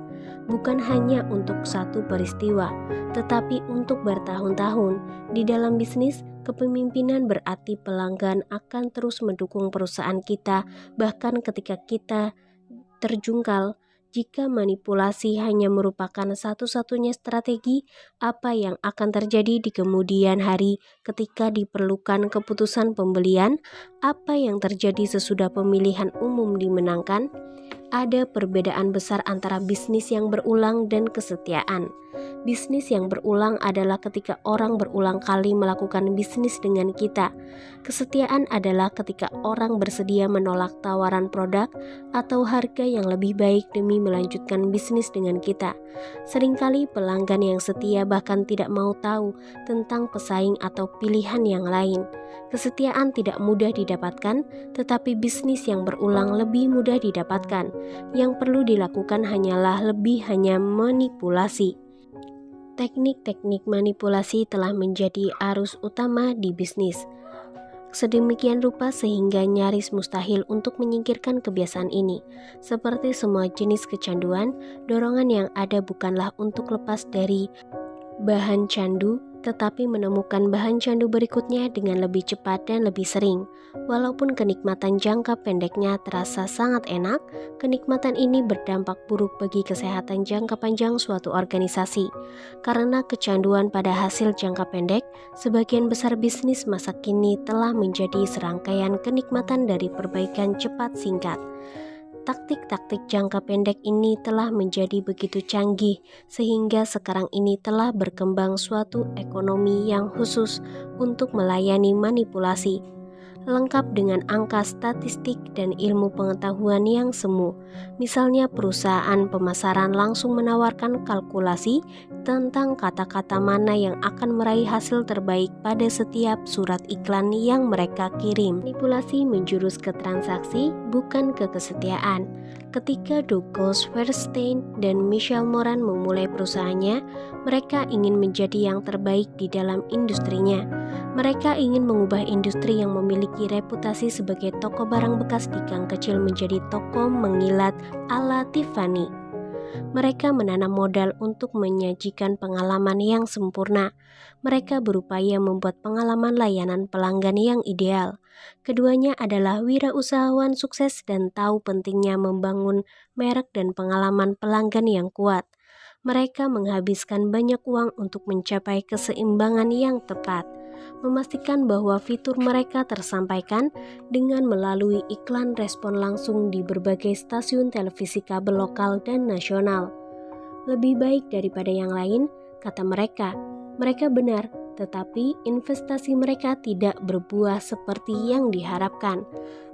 bukan hanya untuk satu peristiwa, tetapi untuk bertahun-tahun. Di dalam bisnis, kepemimpinan berarti pelanggan akan terus mendukung perusahaan kita, bahkan ketika kita terjungkal. Jika manipulasi hanya merupakan satu-satunya strategi, apa yang akan terjadi di kemudian hari ketika diperlukan keputusan pembelian? Apa yang terjadi sesudah pemilihan umum dimenangkan? Ada perbedaan besar antara bisnis yang berulang dan kesetiaan. Bisnis yang berulang adalah ketika orang berulang kali melakukan bisnis dengan kita. Kesetiaan adalah ketika orang bersedia menolak tawaran produk atau harga yang lebih baik demi melanjutkan bisnis dengan kita. Seringkali pelanggan yang setia bahkan tidak mau tahu tentang pesaing atau pilihan yang lain. Kesetiaan tidak mudah didapatkan, tetapi bisnis yang berulang lebih mudah didapatkan. Yang perlu dilakukan hanyalah hanya manipulasi. Teknik-teknik manipulasi telah menjadi arus utama di bisnis. Sedemikian rupa sehingga nyaris mustahil untuk menyingkirkan kebiasaan ini. Seperti semua jenis kecanduan, dorongan yang ada bukanlah untuk lepas dari bahan candu, tetapi menemukan bahan candu berikutnya dengan lebih cepat dan lebih sering. Walaupun kenikmatan jangka pendeknya terasa sangat enak, kenikmatan ini berdampak buruk bagi kesehatan jangka panjang suatu organisasi. Karena kecanduan pada hasil jangka pendek, sebagian besar bisnis masa kini telah menjadi serangkaian kenikmatan dari perbaikan cepat singkat. Taktik-taktik jangka pendek ini telah menjadi begitu canggih sehingga sekarang ini telah berkembang suatu ekonomi yang khusus untuk melayani manipulasi, lengkap dengan angka statistik dan ilmu pengetahuan yang semu. Misalnya perusahaan pemasaran langsung menawarkan kalkulasi tentang kata-kata mana yang akan meraih hasil terbaik pada setiap surat iklan yang mereka kirim. Manipulasi menjurus ke transaksi, bukan ke kesetiaan. Ketika Douglas Fairstein dan Michelle Moran memulai perusahaannya, mereka ingin menjadi yang terbaik di dalam industrinya. Mereka ingin mengubah industri yang memiliki reputasi sebagai toko barang bekas di gang kecil menjadi toko mengilat ala Tiffany. Mereka menanam modal untuk menyajikan pengalaman yang sempurna. Mereka berupaya membuat pengalaman layanan pelanggan yang ideal. Keduanya adalah wirausahawan sukses dan tahu pentingnya membangun merek dan pengalaman pelanggan yang kuat. Mereka menghabiskan banyak uang untuk mencapai keseimbangan yang tepat, memastikan bahwa fitur mereka tersampaikan dengan melalui iklan respon langsung di berbagai stasiun televisi kabel lokal dan nasional. Lebih baik daripada yang lain, kata mereka. Mereka benar, tetapi investasi mereka tidak berbuah seperti yang diharapkan.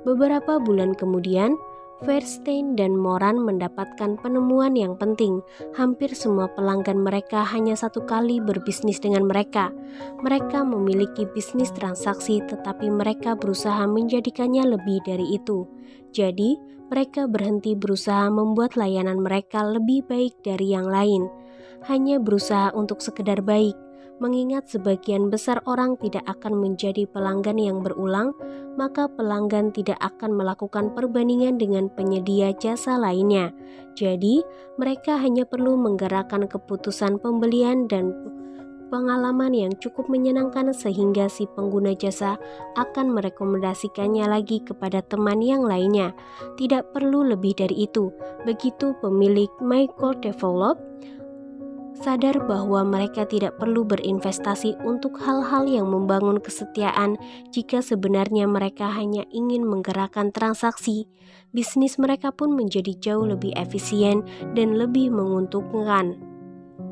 Beberapa bulan kemudian, Fairstein dan Moran mendapatkan penemuan yang penting. Hampir semua pelanggan mereka hanya satu kali berbisnis dengan mereka. Mereka memiliki bisnis transaksi, tetapi mereka berusaha menjadikannya lebih dari itu. Jadi, mereka berhenti berusaha membuat layanan mereka lebih baik dari yang lain. Hanya berusaha untuk sekedar baik. Mengingat sebagian besar orang tidak akan menjadi pelanggan yang berulang, maka pelanggan tidak akan melakukan perbandingan dengan penyedia jasa lainnya. Jadi, mereka hanya perlu menggerakkan keputusan pembelian dan pengalaman yang cukup menyenangkan sehingga si pengguna jasa akan merekomendasikannya lagi kepada teman yang lainnya. Tidak perlu lebih dari itu. Begitu pemilik Michael Develop sadar bahwa mereka tidak perlu berinvestasi untuk hal-hal yang membangun kesetiaan jika sebenarnya mereka hanya ingin menggerakkan transaksi. Bisnis mereka pun menjadi jauh lebih efisien dan lebih menguntungkan.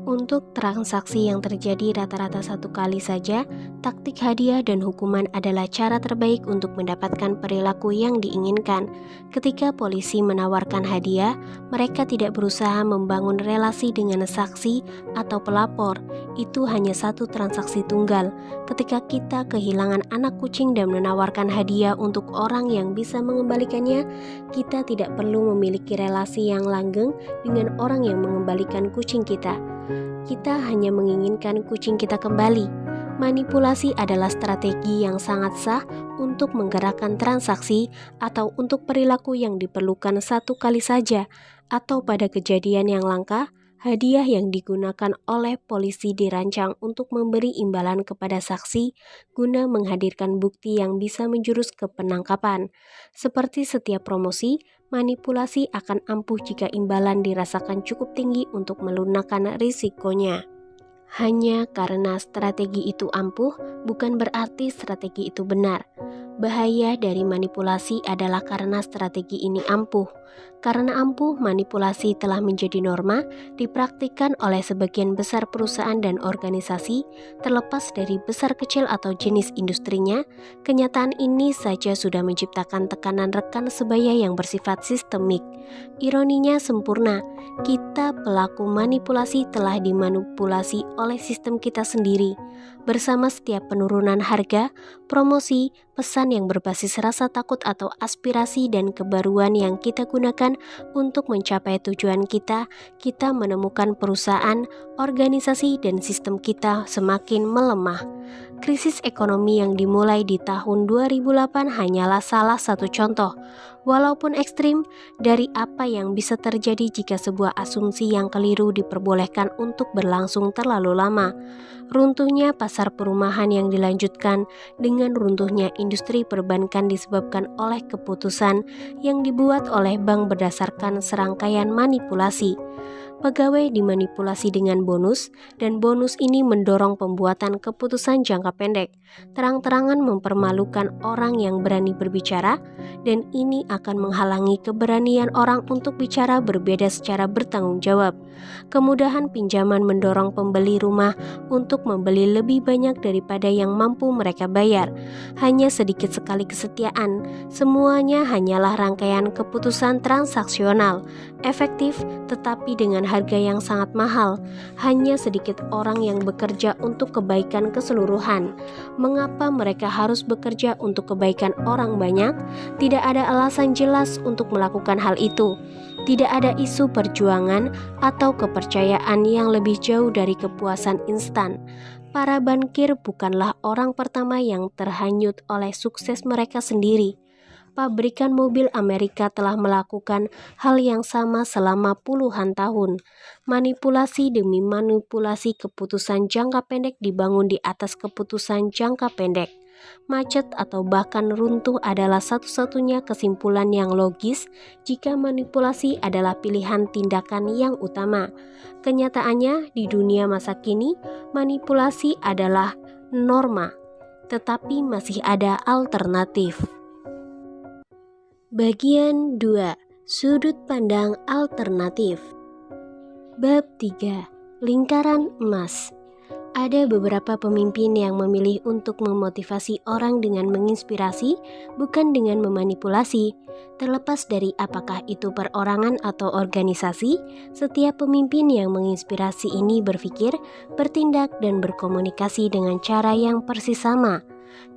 Untuk transaksi yang terjadi rata-rata satu kali saja, taktik hadiah dan hukuman adalah cara terbaik untuk mendapatkan perilaku yang diinginkan. Ketika polisi menawarkan hadiah, mereka tidak berusaha membangun relasi dengan saksi atau pelapor. Itu hanya satu transaksi tunggal. Ketika kita kehilangan anak kucing dan menawarkan hadiah untuk orang yang bisa mengembalikannya, kita tidak perlu memiliki relasi yang langgeng dengan orang yang mengembalikan kucing kita. Kita hanya menginginkan kucing kita kembali. Manipulasi adalah strategi yang sangat sah untuk menggerakkan transaksi atau untuk perilaku yang diperlukan satu kali saja, atau pada kejadian yang langka. Hadiah yang digunakan oleh polisi dirancang untuk memberi imbalan kepada saksi guna menghadirkan bukti yang bisa menjurus ke penangkapan. Seperti setiap promosi, manipulasi akan ampuh jika imbalan dirasakan cukup tinggi untuk melunakkan risikonya. Hanya karena strategi itu ampuh, bukan berarti strategi itu benar. Bahaya dari manipulasi adalah karena strategi ini ampuh. Karena ampuh, manipulasi telah menjadi norma, dipraktikkan oleh sebagian besar perusahaan dan organisasi, terlepas dari besar kecil atau jenis industrinya. Kenyataan ini saja sudah menciptakan tekanan rekan sebaya yang bersifat sistemik. Ironinya sempurna, kita pelaku manipulasi telah dimanipulasi oleh sistem kita sendiri. Bersama setiap penurunan harga, promosi, pesan yang berbasis rasa takut atau aspirasi dan kebaruan yang kita gunakan untuk mencapai tujuan kita menemukan perusahaan, organisasi, dan sistem kita semakin melemah. Krisis ekonomi yang dimulai di tahun 2008 hanyalah salah satu contoh, walaupun ekstrim, dari apa yang bisa terjadi jika sebuah asumsi yang keliru diperbolehkan untuk berlangsung terlalu lama. Runtuhnya pasar perumahan yang dilanjutkan dengan runtuhnya industri perbankan disebabkan oleh keputusan yang dibuat oleh bank berdasarkan serangkaian manipulasi. Pegawai dimanipulasi dengan bonus, dan bonus ini mendorong pembuatan keputusan jangka pendek, terang-terangan mempermalukan orang yang berani berbicara, dan ini akan menghalangi keberanian orang untuk bicara berbeda secara bertanggung jawab. Kemudahan pinjaman mendorong pembeli rumah untuk membeli lebih banyak daripada yang mampu mereka bayar. Hanya sedikit sekali kesetiaan, semuanya hanyalah rangkaian keputusan transaksional, efektif tetapi dengan harga yang sangat mahal. Hanya sedikit orang yang bekerja untuk kebaikan keseluruhan. Mengapa mereka harus bekerja untuk kebaikan orang banyak? Tidak ada alasan jelas untuk melakukan hal itu. Tidak ada isu perjuangan atau kepercayaan yang lebih jauh dari kepuasan instan. Para bankir bukanlah orang pertama yang terhanyut oleh sukses mereka sendiri. Pabrikan mobil Amerika telah melakukan hal yang sama selama puluhan tahun. Manipulasi demi manipulasi keputusan jangka pendek dibangun di atas keputusan jangka pendek. Macet atau bahkan runtuh adalah satu-satunya kesimpulan yang logis jika manipulasi adalah pilihan tindakan yang utama. Kenyataannya, di dunia masa kini, manipulasi adalah norma, tetapi masih ada alternatif. Bagian 2. Sudut pandang alternatif. Bab 3. Lingkaran emas. Ada beberapa pemimpin yang memilih untuk memotivasi orang dengan menginspirasi, bukan dengan memanipulasi. Terlepas dari apakah itu perorangan atau organisasi, setiap pemimpin yang menginspirasi ini berpikir, bertindak, dan berkomunikasi dengan cara yang persis sama.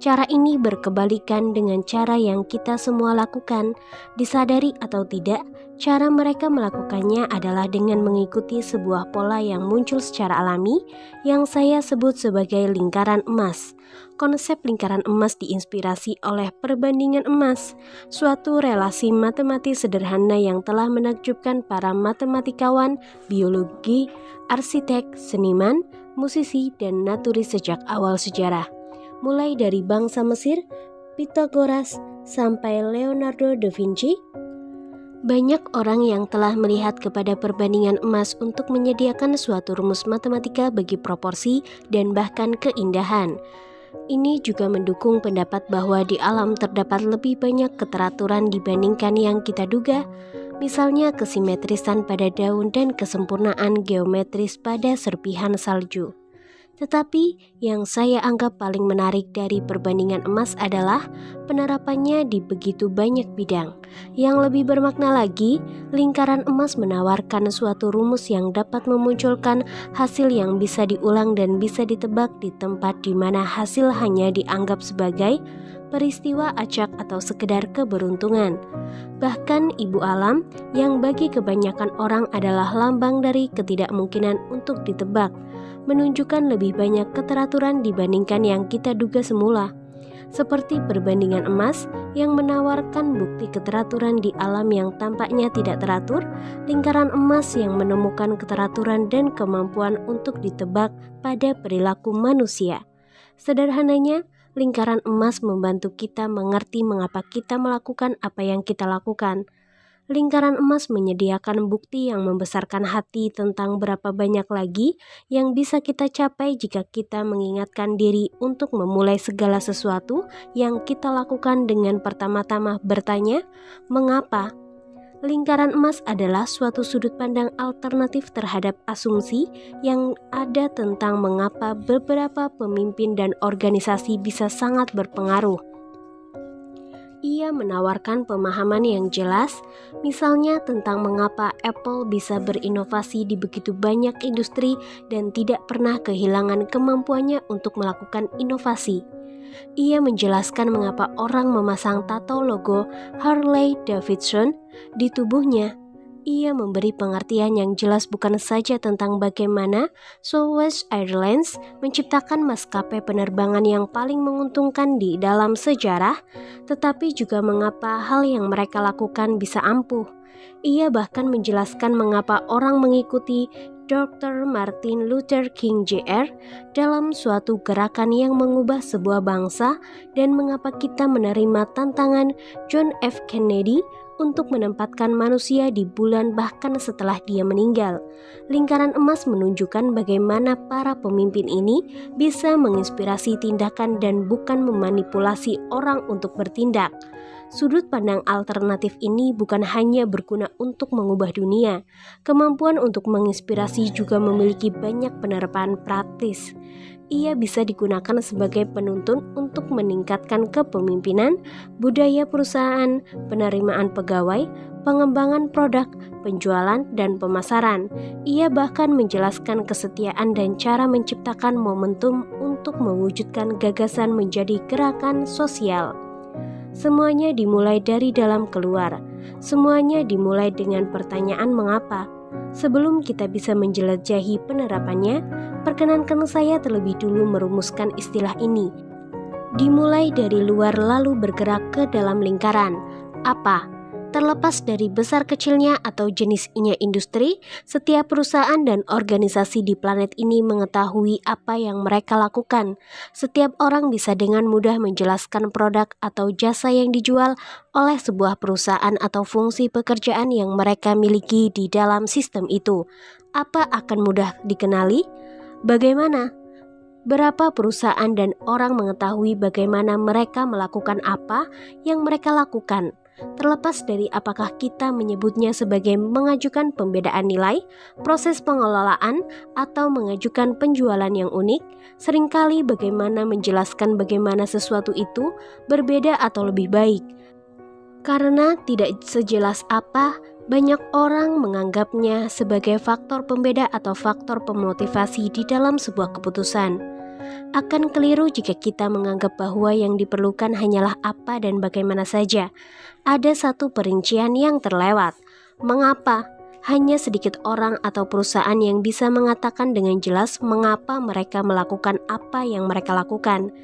Cara ini berkebalikan dengan cara yang kita semua lakukan. Disadari atau tidak, cara mereka melakukannya adalah dengan mengikuti sebuah pola yang muncul secara alami, yang saya sebut sebagai lingkaran emas. Konsep lingkaran emas diinspirasi oleh perbandingan emas, suatu relasi matematis sederhana yang telah menakjubkan para matematikawan, biologi, arsitek, seniman, musisi, dan naturis sejak awal sejarah. Mulai dari bangsa Mesir, Pythagoras, sampai Leonardo da Vinci, banyak orang yang telah melihat kepada perbandingan emas untuk menyediakan suatu rumus matematika bagi proporsi dan bahkan keindahan. Ini juga mendukung pendapat bahwa di alam terdapat lebih banyak keteraturan dibandingkan yang kita duga. misalnya kesimetrisan pada daun dan kesempurnaan geometris pada serpihan salju. Tetapi yang saya anggap paling menarik dari perbandingan emas adalah penerapannya di begitu banyak bidang. Yang lebih bermakna lagi, lingkaran emas menawarkan suatu rumus yang dapat memunculkan hasil yang bisa diulang dan bisa ditebak di tempat di mana hasil hanya dianggap sebagai peristiwa acak atau sekedar keberuntungan. Bahkan ibu alam yang bagi kebanyakan orang adalah lambang dari ketidakmungkinan untuk ditebak, menunjukkan lebih banyak keteraturan dibandingkan yang kita duga semula. Seperti perbandingan emas yang menawarkan bukti keteraturan di alam yang tampaknya tidak teratur, lingkaran emas yang menemukan keteraturan dan kemampuan untuk ditebak pada perilaku manusia. Sederhananya, lingkaran emas membantu kita mengerti mengapa kita melakukan apa yang kita lakukan. Lingkaran emas menyediakan bukti yang membesarkan hati tentang berapa banyak lagi yang bisa kita capai jika kita mengingatkan diri untuk memulai segala sesuatu yang kita lakukan dengan pertama-tama bertanya, mengapa? Lingkaran emas adalah suatu sudut pandang alternatif terhadap asumsi yang ada tentang mengapa beberapa pemimpin dan organisasi bisa sangat berpengaruh. Ia menawarkan pemahaman yang jelas, misalnya tentang mengapa Apple bisa berinovasi di begitu banyak industri dan tidak pernah kehilangan kemampuannya untuk melakukan inovasi. Ia menjelaskan mengapa orang memasang tato logo Harley Davidson di tubuhnya. Ia memberi pengertian yang jelas bukan saja tentang bagaimana Southwest Airlines menciptakan maskapai penerbangan yang paling menguntungkan di dalam sejarah, tetapi juga mengapa hal yang mereka lakukan bisa ampuh. Ia bahkan menjelaskan mengapa orang mengikuti Dr. Martin Luther King Jr. dalam suatu gerakan yang mengubah sebuah bangsa dan mengapa kita menerima tantangan John F. Kennedy untuk menempatkan manusia di bulan bahkan setelah dia meninggal. Lingkaran emas menunjukkan bagaimana para pemimpin ini bisa menginspirasi tindakan dan bukan memanipulasi orang untuk bertindak. Sudut pandang alternatif ini bukan hanya berguna untuk mengubah dunia, kemampuan untuk menginspirasi juga memiliki banyak penerapan praktis. Ia bisa digunakan sebagai penuntun untuk meningkatkan kepemimpinan, budaya perusahaan, penerimaan pegawai, pengembangan produk, penjualan, dan pemasaran. Ia bahkan menjelaskan kesetiaan dan cara menciptakan momentum untuk mewujudkan gagasan menjadi gerakan sosial. Semuanya dimulai dari dalam keluar. Semuanya dimulai dengan pertanyaan mengapa. Sebelum kita bisa menjelajahi penerapannya, perkenankan saya terlebih dulu merumuskan istilah ini. Dimulai dari luar lalu bergerak ke dalam lingkaran. Apa? Terlepas dari besar kecilnya atau jenisnya industri, setiap perusahaan dan organisasi di planet ini mengetahui apa yang mereka lakukan. Setiap orang bisa dengan mudah menjelaskan produk atau jasa yang dijual oleh sebuah perusahaan atau fungsi pekerjaan yang mereka miliki di dalam sistem itu. Apa akan mudah dikenali? Bagaimana? Berapa perusahaan dan orang mengetahui bagaimana mereka melakukan apa yang mereka lakukan? Terlepas dari apakah kita menyebutnya sebagai mengajukan pembedaan nilai, proses pengelolaan, atau mengajukan penjualan yang unik, seringkali bagaimana menjelaskan bagaimana sesuatu itu berbeda atau lebih baik. Karena tidak sejelas apa, banyak orang menganggapnya sebagai faktor pembeda atau faktor pemotivasi di dalam sebuah keputusan. Akan keliru jika kita menganggap bahwa yang diperlukan hanyalah apa dan bagaimana saja. Ada satu perincian yang terlewat. Mengapa? Hanya sedikit orang atau perusahaan yang bisa mengatakan dengan jelas mengapa mereka melakukan apa yang mereka lakukan.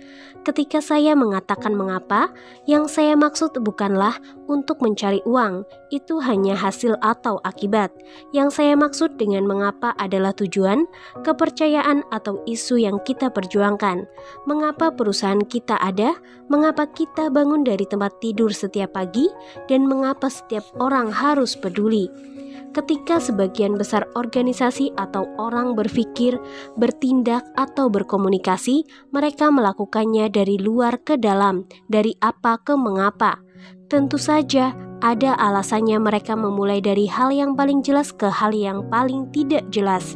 Ketika saya mengatakan mengapa, yang saya maksud bukanlah untuk mencari uang, itu hanya hasil atau akibat. Yang saya maksud dengan mengapa adalah tujuan, kepercayaan atau isu yang kita perjuangkan. Mengapa perusahaan kita ada, mengapa kita bangun dari tempat tidur setiap pagi, dan mengapa setiap orang harus peduli. Ketika sebagian besar organisasi atau orang berpikir, bertindak, atau berkomunikasi, mereka melakukannya dari luar ke dalam, dari apa ke mengapa. Tentu saja, Ada alasannya mereka memulai dari hal yang paling jelas ke hal yang paling tidak jelas.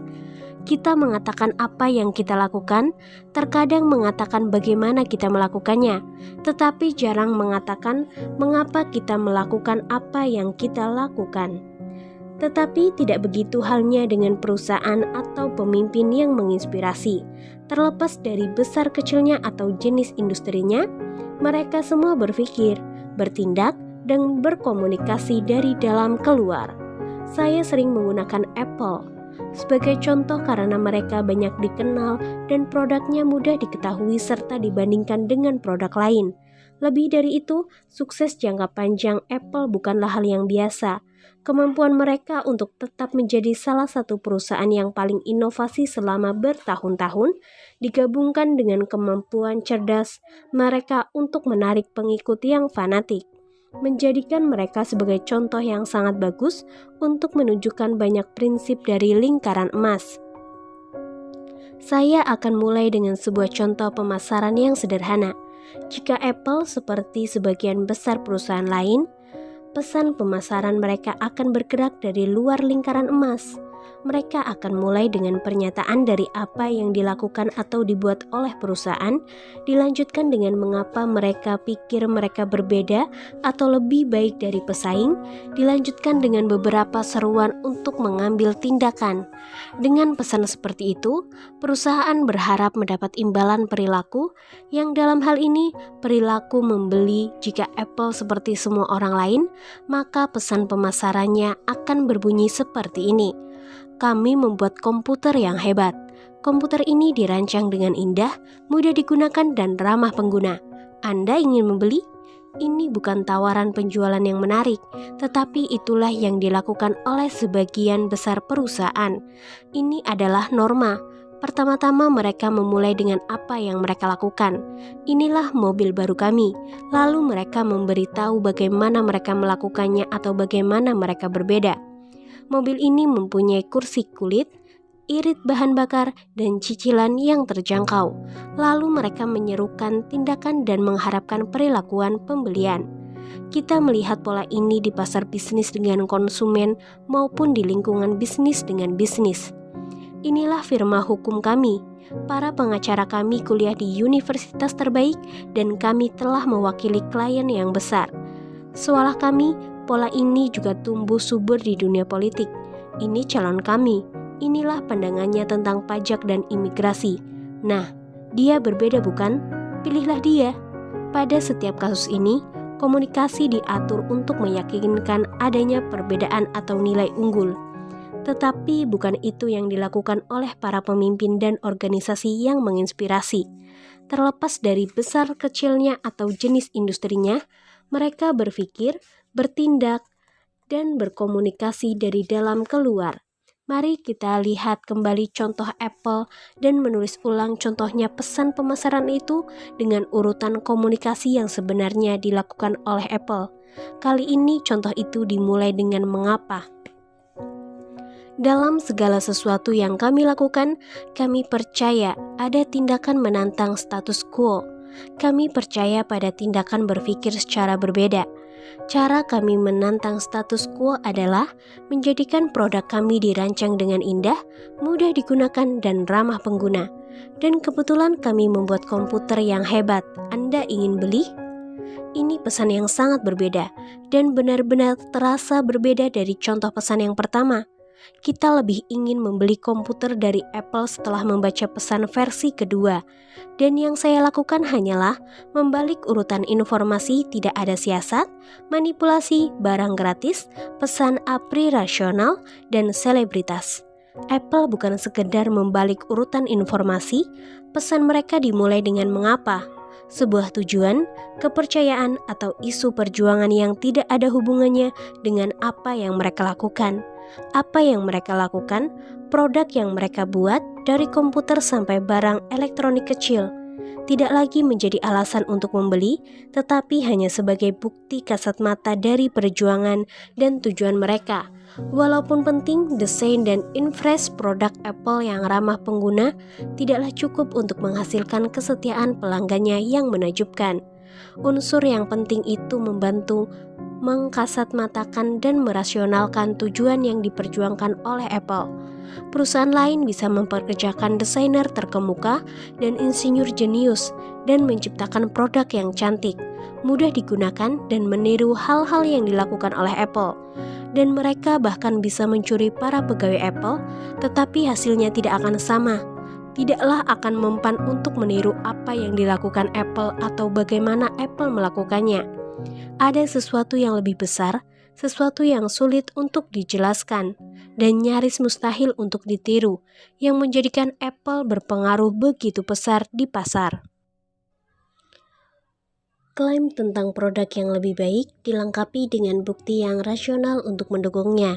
Kita mengatakan apa yang kita lakukan, terkadang mengatakan bagaimana kita melakukannya, tetapi jarang mengatakan mengapa kita melakukan apa yang kita lakukan. Tetapi tidak begitu halnya dengan perusahaan atau pemimpin yang menginspirasi. Terlepas dari besar kecilnya atau jenis industrinya, mereka semua berpikir, bertindak, dan berkomunikasi dari dalam keluar. Saya sering menggunakan Apple sebagai contoh karena mereka banyak dikenal dan produknya mudah diketahui serta dibandingkan dengan produk lain. Lebih dari itu, sukses jangka panjang Apple bukanlah hal yang biasa. Kemampuan mereka untuk tetap menjadi salah satu perusahaan yang paling inovasi selama bertahun-tahun digabungkan dengan kemampuan cerdas mereka untuk menarik pengikut yang fanatik, menjadikan mereka sebagai contoh yang sangat bagus untuk menunjukkan banyak prinsip dari lingkaran emas. Saya akan mulai dengan sebuah contoh pemasaran yang sederhana. Jika Apple seperti sebagian besar perusahaan lain, pesan pemasaran mereka akan bergerak dari luar lingkaran emas. Mereka akan mulai dengan pernyataan dari apa yang dilakukan atau dibuat oleh perusahaan, dilanjutkan dengan mengapa mereka pikir mereka berbeda atau lebih baik dari pesaing, dilanjutkan dengan beberapa seruan untuk mengambil tindakan. Dengan pesan seperti itu, perusahaan berharap mendapat imbalan perilaku, yang dalam hal ini perilaku membeli. Jika Apple seperti semua orang lain, maka pesan pemasarannya akan berbunyi seperti ini. Kami membuat komputer yang hebat. Komputer ini dirancang dengan indah, mudah digunakan dan ramah pengguna. Anda ingin membeli? Ini bukan tawaran penjualan yang menarik, tetapi itulah yang dilakukan oleh sebagian besar perusahaan. Ini adalah norma. Pertama-tama mereka memulai dengan apa yang mereka lakukan. Inilah mobil baru kami. Lalu mereka memberitahu bagaimana mereka melakukannya atau bagaimana mereka berbeda. Mobil ini mempunyai kursi kulit, irit bahan bakar, dan cicilan yang terjangkau. Lalu mereka menyerukan tindakan dan mengharapkan perilakuan pembelian. Kita melihat pola ini di pasar bisnis dengan konsumen maupun di lingkungan bisnis dengan bisnis. Inilah firma hukum kami. Para pengacara kami kuliah di universitas terbaik dan kami telah mewakili klien yang besar. Seolah kami, pola ini juga tumbuh subur di dunia politik. Ini calon kami. Inilah pandangannya tentang pajak dan imigrasi. Nah, dia berbeda bukan? Pilihlah dia. Pada setiap kasus ini, komunikasi diatur untuk meyakinkan adanya perbedaan atau nilai unggul. Tetapi bukan itu yang dilakukan oleh para pemimpin dan organisasi yang menginspirasi. Terlepas dari besar kecilnya atau jenis industrinya, mereka berpikir, bertindak, dan berkomunikasi dari dalam keluar. Mari kita lihat kembali contoh Apple dan menulis ulang contohnya pesan pemasaran itu dengan urutan komunikasi yang sebenarnya dilakukan oleh Apple. Kali ini contoh itu dimulai dengan mengapa. Dalam segala sesuatu yang kami lakukan, kami percaya ada tindakan menantang status quo. Kami percaya pada tindakan berpikir secara berbeda. Cara kami menantang status quo adalah menjadikan produk kami dirancang dengan indah, mudah digunakan, dan ramah pengguna. Dan kebetulan kami membuat komputer yang hebat. Anda ingin beli? Ini pesan yang sangat berbeda dan benar-benar terasa berbeda dari contoh pesan yang pertama. Kita lebih ingin membeli komputer dari Apple setelah membaca pesan versi kedua. Dan yang saya lakukan hanyalah membalik urutan informasi, tidak ada siasat, manipulasi, barang gratis, pesan a priori rasional, dan selebritas. Apple bukan sekedar membalik urutan informasi, pesan mereka dimulai dengan mengapa. Sebuah tujuan, kepercayaan, atau isu perjuangan yang tidak ada hubungannya dengan apa yang mereka lakukan. Apa yang mereka lakukan, produk yang mereka buat, dari komputer sampai barang elektronik kecil, tidak lagi menjadi alasan untuk membeli, tetapi hanya sebagai bukti kasat mata dari perjuangan dan tujuan mereka. Walaupun penting, desain dan infresh produk Apple yang ramah pengguna tidaklah cukup untuk menghasilkan kesetiaan pelanggannya yang menakjubkan. Unsur yang penting itu membantu mengkasatmatakan dan merasionalkan tujuan yang diperjuangkan oleh Apple. Perusahaan lain bisa memperkerjakan desainer terkemuka dan insinyur jenius dan menciptakan produk yang cantik, mudah digunakan dan meniru hal-hal yang dilakukan oleh Apple. Dan mereka bahkan bisa mencuri para pegawai Apple, tetapi hasilnya tidak akan sama. Tidaklah akan mempan untuk meniru apa yang dilakukan Apple atau bagaimana Apple melakukannya. Ada sesuatu yang lebih besar, sesuatu yang sulit untuk dijelaskan, dan nyaris mustahil untuk ditiru, yang menjadikan Apple berpengaruh begitu besar di pasar. Klaim tentang produk yang lebih baik dilengkapi dengan bukti yang rasional untuk mendukungnya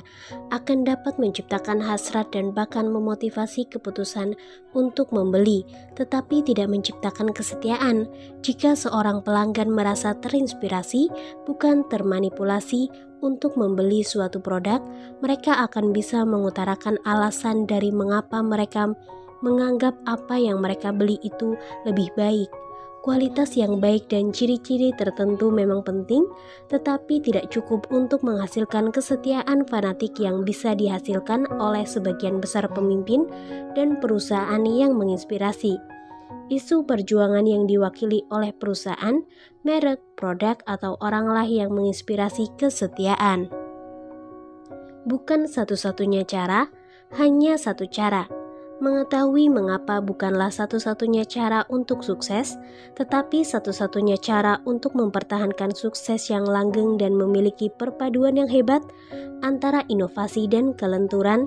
akan dapat menciptakan hasrat dan bahkan memotivasi keputusan untuk membeli, tetapi tidak menciptakan kesetiaan. Jika seorang pelanggan merasa terinspirasi, bukan termanipulasi untuk membeli suatu produk, mereka akan bisa mengutarakan alasan dari mengapa mereka menganggap apa yang mereka beli itu lebih baik. Kualitas yang baik dan ciri-ciri tertentu memang penting, tetapi tidak cukup untuk menghasilkan kesetiaan fanatik yang bisa dihasilkan oleh sebagian besar pemimpin dan perusahaan yang menginspirasi. Isu perjuangan yang diwakili oleh perusahaan, merek, produk, atau oranglah yang menginspirasi kesetiaan. Bukan satu-satunya cara, hanya satu cara. Mengetahui mengapa bukanlah satu-satunya cara untuk sukses, tetapi satu-satunya cara untuk mempertahankan sukses yang langgeng dan memiliki perpaduan yang hebat antara inovasi dan kelenturan.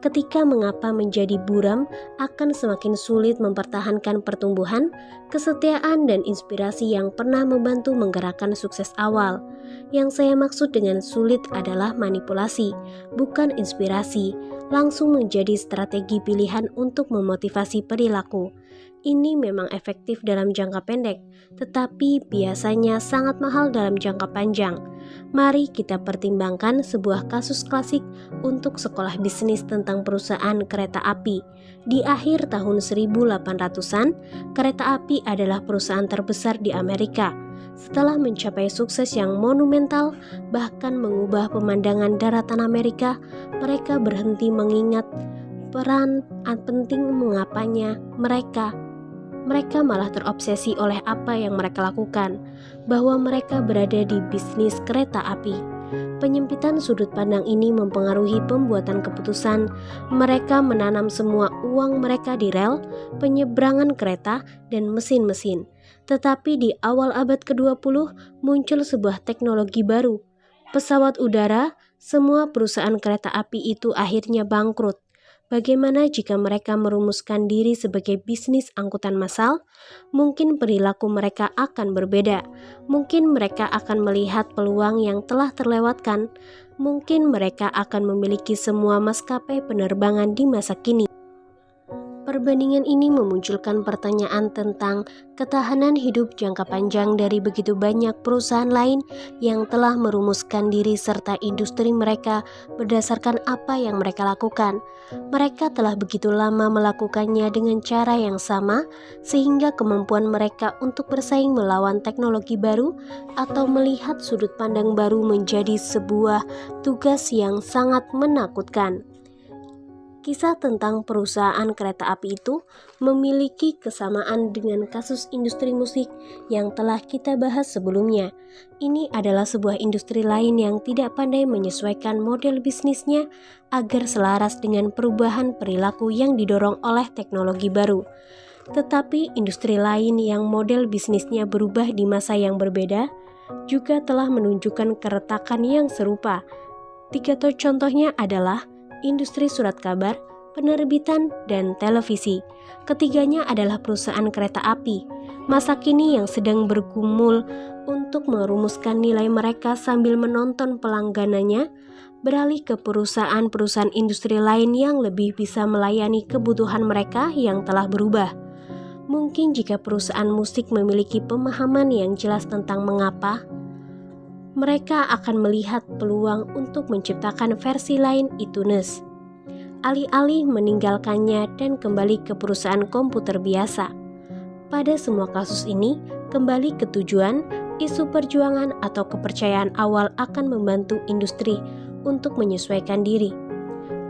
Ketika mengapa menjadi buram akan semakin sulit mempertahankan pertumbuhan, kesetiaan, dan inspirasi yang pernah membantu menggerakkan sukses awal. Yang saya maksud dengan sulit adalah manipulasi, bukan inspirasi, langsung menjadi strategi pilihan untuk memotivasi perilaku. Ini memang efektif dalam jangka pendek, tetapi biasanya sangat mahal dalam jangka panjang. Mari kita pertimbangkan sebuah kasus klasik untuk sekolah bisnis tentang perusahaan kereta api. Di akhir tahun 1800-an, kereta api adalah perusahaan terbesar di Amerika. Setelah mencapai sukses yang monumental, bahkan mengubah pemandangan daratan Amerika, mereka berhenti mengingat peran penting mengapanya mereka malah terobsesi oleh apa yang mereka lakukan, bahwa mereka berada di bisnis kereta api. Penyempitan sudut pandang ini mempengaruhi pembuatan keputusan. Mereka menanam semua uang mereka di rel, penyeberangan kereta, dan mesin-mesin. Tetapi di awal abad ke-20 muncul sebuah teknologi baru, pesawat udara. Semua perusahaan kereta api itu akhirnya bangkrut. Bagaimana jika mereka merumuskan diri sebagai bisnis angkutan massal? Mungkin perilaku mereka akan berbeda. Mungkin mereka akan melihat peluang yang telah terlewatkan. Mungkin mereka akan memiliki semua maskapai penerbangan di masa kini. Perbandingan ini memunculkan pertanyaan tentang ketahanan hidup jangka panjang dari begitu banyak perusahaan lain yang telah merumuskan diri serta industri mereka berdasarkan apa yang mereka lakukan. Mereka telah begitu lama melakukannya dengan cara yang sama, sehingga kemampuan mereka untuk bersaing melawan teknologi baru atau melihat sudut pandang baru menjadi sebuah tugas yang sangat menakutkan. Kisah tentang perusahaan kereta api itu memiliki kesamaan dengan kasus industri musik yang telah kita bahas sebelumnya. Ini adalah sebuah industri lain yang tidak pandai menyesuaikan model bisnisnya agar selaras dengan perubahan perilaku yang didorong oleh teknologi baru. Tetapi industri lain yang model bisnisnya berubah di masa yang berbeda juga telah menunjukkan keretakan yang serupa. 3 contohnya adalah industri surat kabar, penerbitan, dan televisi. Ketiganya adalah perusahaan kereta api. Masa kini yang sedang bergumul untuk merumuskan nilai mereka sambil menonton pelangganannya beralih ke perusahaan-perusahaan industri lain yang lebih bisa melayani kebutuhan mereka yang telah berubah. Mungkin jika perusahaan musik memiliki pemahaman yang jelas tentang mengapa, mereka akan melihat peluang untuk menciptakan versi lain iTunes, alih-alih meninggalkannya dan kembali ke perusahaan komputer biasa. Pada semua kasus ini, kembali ke tujuan, Isu perjuangan atau kepercayaan awal akan membantu industri untuk menyesuaikan diri.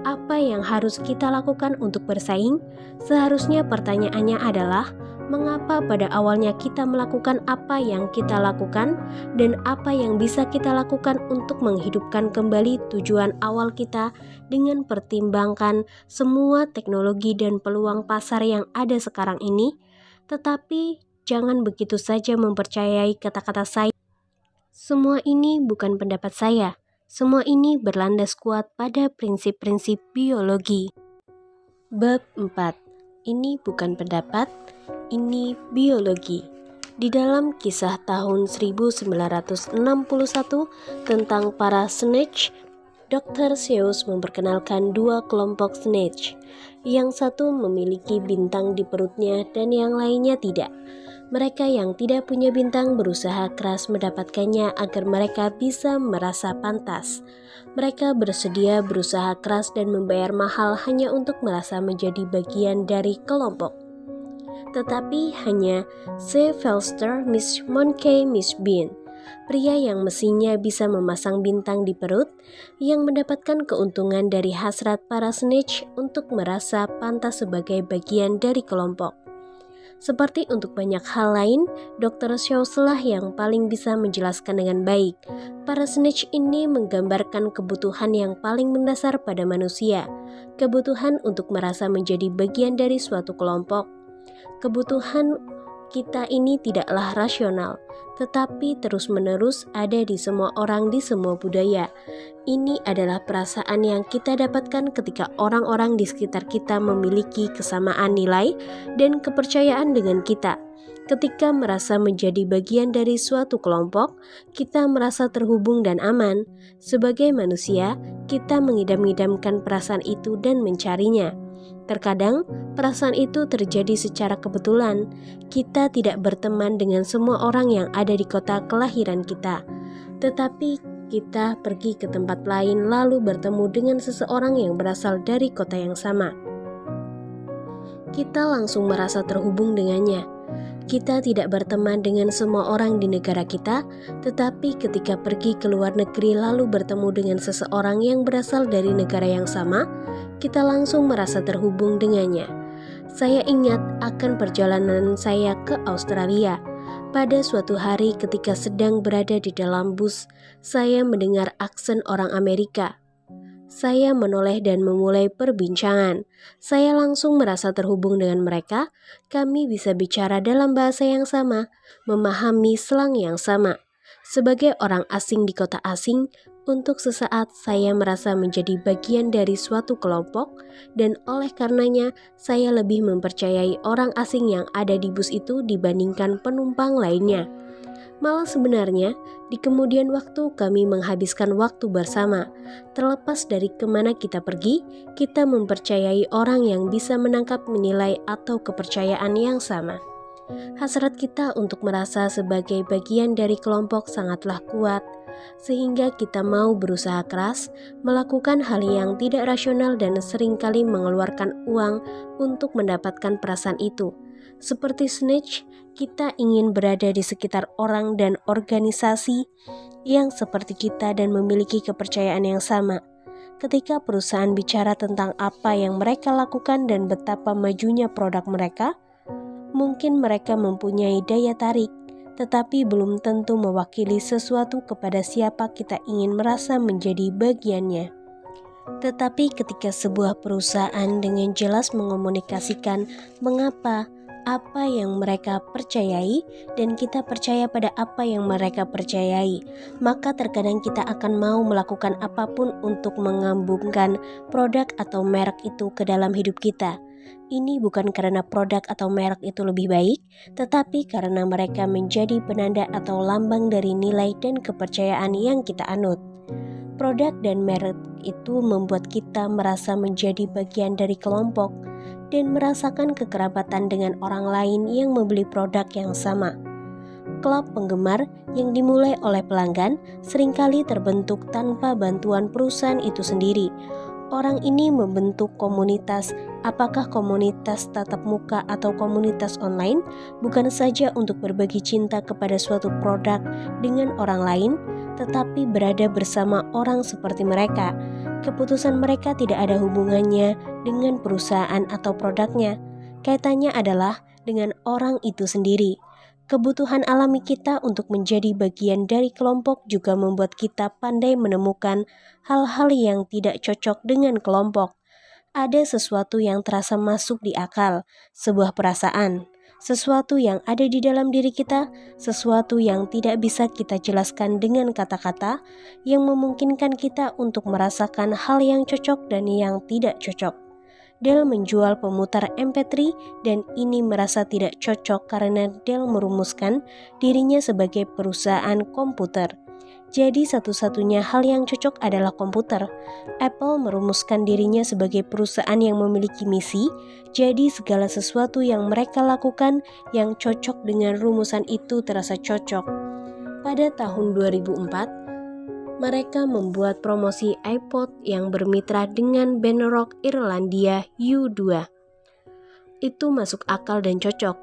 Apa yang harus kita lakukan untuk bersaing? Seharusnya pertanyaannya adalah, mengapa pada awalnya kita melakukan apa yang kita lakukan dan apa yang bisa kita lakukan untuk menghidupkan kembali tujuan awal kita dengan pertimbangkan semua teknologi dan peluang pasar yang ada sekarang ini. Tetapi jangan begitu saja mempercayai kata-kata saya. Semua ini bukan pendapat saya. Semua ini berlandas kuat pada prinsip-prinsip biologi. Bab 4. Ini bukan pendapat, ini biologi. Di dalam kisah tahun 1961 tentang para snatch, Dr. Seuss memperkenalkan dua kelompok snatch. Yang satu memiliki bintang di perutnya dan yang lainnya tidak. Mereka yang tidak punya bintang berusaha keras mendapatkannya agar mereka bisa merasa pantas. Mereka bersedia berusaha keras dan membayar mahal hanya untuk merasa menjadi bagian dari kelompok. Tetapi hanya Sylvester Miss Monkey Miss Bean, pria yang mestinya bisa memasang bintang di perut, yang mendapatkan keuntungan dari hasrat para snatch untuk merasa pantas sebagai bagian dari kelompok. Seperti untuk banyak hal lain, Dr. Seuss lah yang paling bisa menjelaskan dengan baik. Para snatch ini menggambarkan kebutuhan yang paling mendasar pada manusia, kebutuhan untuk merasa menjadi bagian dari suatu kelompok. Kebutuhan kita ini tidaklah rasional, tetapi terus-menerus ada di semua orang di semua budaya. Ini adalah perasaan yang kita dapatkan ketika orang-orang di sekitar kita memiliki kesamaan nilai dan kepercayaan dengan kita. Ketika merasa menjadi bagian dari suatu kelompok, kita merasa terhubung dan aman. Sebagai manusia, kita mengidam-idamkan perasaan itu dan mencarinya. Terkadang, perasaan itu terjadi secara kebetulan. Kita tidak berteman dengan semua orang yang ada di kota kelahiran kita, tetapi kita pergi ke tempat lain lalu bertemu dengan seseorang yang berasal dari kota yang sama. Kita langsung merasa terhubung dengannya. Kita tidak berteman dengan semua orang di negara kita, tetapi ketika pergi ke luar negeri lalu bertemu dengan seseorang yang berasal dari negara yang sama, kita langsung merasa terhubung dengannya. Saya ingat akan perjalanan saya ke Australia. Pada suatu hari ketika sedang berada di dalam bus, saya mendengar aksen orang Amerika. Saya menoleh dan memulai perbincangan. Saya langsung merasa terhubung dengan mereka. Kami bisa bicara dalam bahasa yang sama, memahami slang yang sama. Sebagai orang asing di kota asing, untuk sesaat saya merasa menjadi bagian dari suatu kelompok, dan oleh karenanya saya lebih mempercayai orang asing yang ada di bus itu dibandingkan penumpang lainnya. Malah sebenarnya, di kemudian waktu kami menghabiskan waktu bersama. Terlepas dari kemana kita pergi, kita mempercayai orang yang bisa menangkap nilai atau kepercayaan yang sama. Hasrat kita untuk merasa sebagai bagian dari kelompok sangatlah kuat, sehingga kita mau berusaha keras, melakukan hal yang tidak rasional dan seringkali mengeluarkan uang untuk mendapatkan perasaan itu. Seperti snatch, kita ingin berada di sekitar orang dan organisasi yang seperti kita dan memiliki kepercayaan yang sama. Ketika perusahaan bicara tentang apa yang mereka lakukan dan betapa majunya produk mereka, mungkin mereka mempunyai daya tarik, tetapi belum tentu mewakili sesuatu kepada siapa kita ingin merasa menjadi bagiannya. Tetapi ketika sebuah perusahaan dengan jelas mengomunikasikan mengapa apa yang mereka percayai dan kita percaya pada apa yang mereka percayai, maka terkadang kita akan mau melakukan apapun untuk mengambungkan produk atau merek itu ke dalam hidup kita. Ini bukan karena produk atau merek itu lebih baik, tetapi karena mereka menjadi penanda atau lambang dari nilai dan kepercayaan yang kita anut. Produk dan merek itu membuat kita merasa menjadi bagian dari kelompok dan merasakan kekerabatan dengan orang lain yang membeli produk yang sama. Klub penggemar yang dimulai oleh pelanggan seringkali terbentuk tanpa bantuan perusahaan itu sendiri. Orang ini membentuk komunitas, apakah komunitas tatap muka atau komunitas online, bukan saja untuk berbagi cinta kepada suatu produk dengan orang lain, tetapi berada bersama orang seperti mereka. Keputusan mereka tidak ada hubungannya dengan perusahaan atau produknya. Kaitannya adalah dengan orang itu sendiri. Kebutuhan alami kita untuk menjadi bagian dari kelompok juga membuat kita pandai menemukan hal-hal yang tidak cocok dengan kelompok. Ada sesuatu yang terasa masuk di akal, sebuah perasaan, sesuatu yang ada di dalam diri kita, sesuatu yang tidak bisa kita jelaskan dengan kata-kata, yang memungkinkan kita untuk merasakan hal yang cocok dan yang tidak cocok. Dell menjual pemutar MP3 dan ini merasa tidak cocok karena Dell merumuskan dirinya sebagai perusahaan komputer. Jadi satu-satunya hal yang cocok adalah komputer. Apple merumuskan dirinya sebagai perusahaan yang memiliki misi, jadi segala sesuatu yang mereka lakukan yang cocok dengan rumusan itu terasa cocok. Pada tahun 2004, mereka membuat promosi iPod yang bermitra dengan band rock Irlandia U2. Itu masuk akal dan cocok.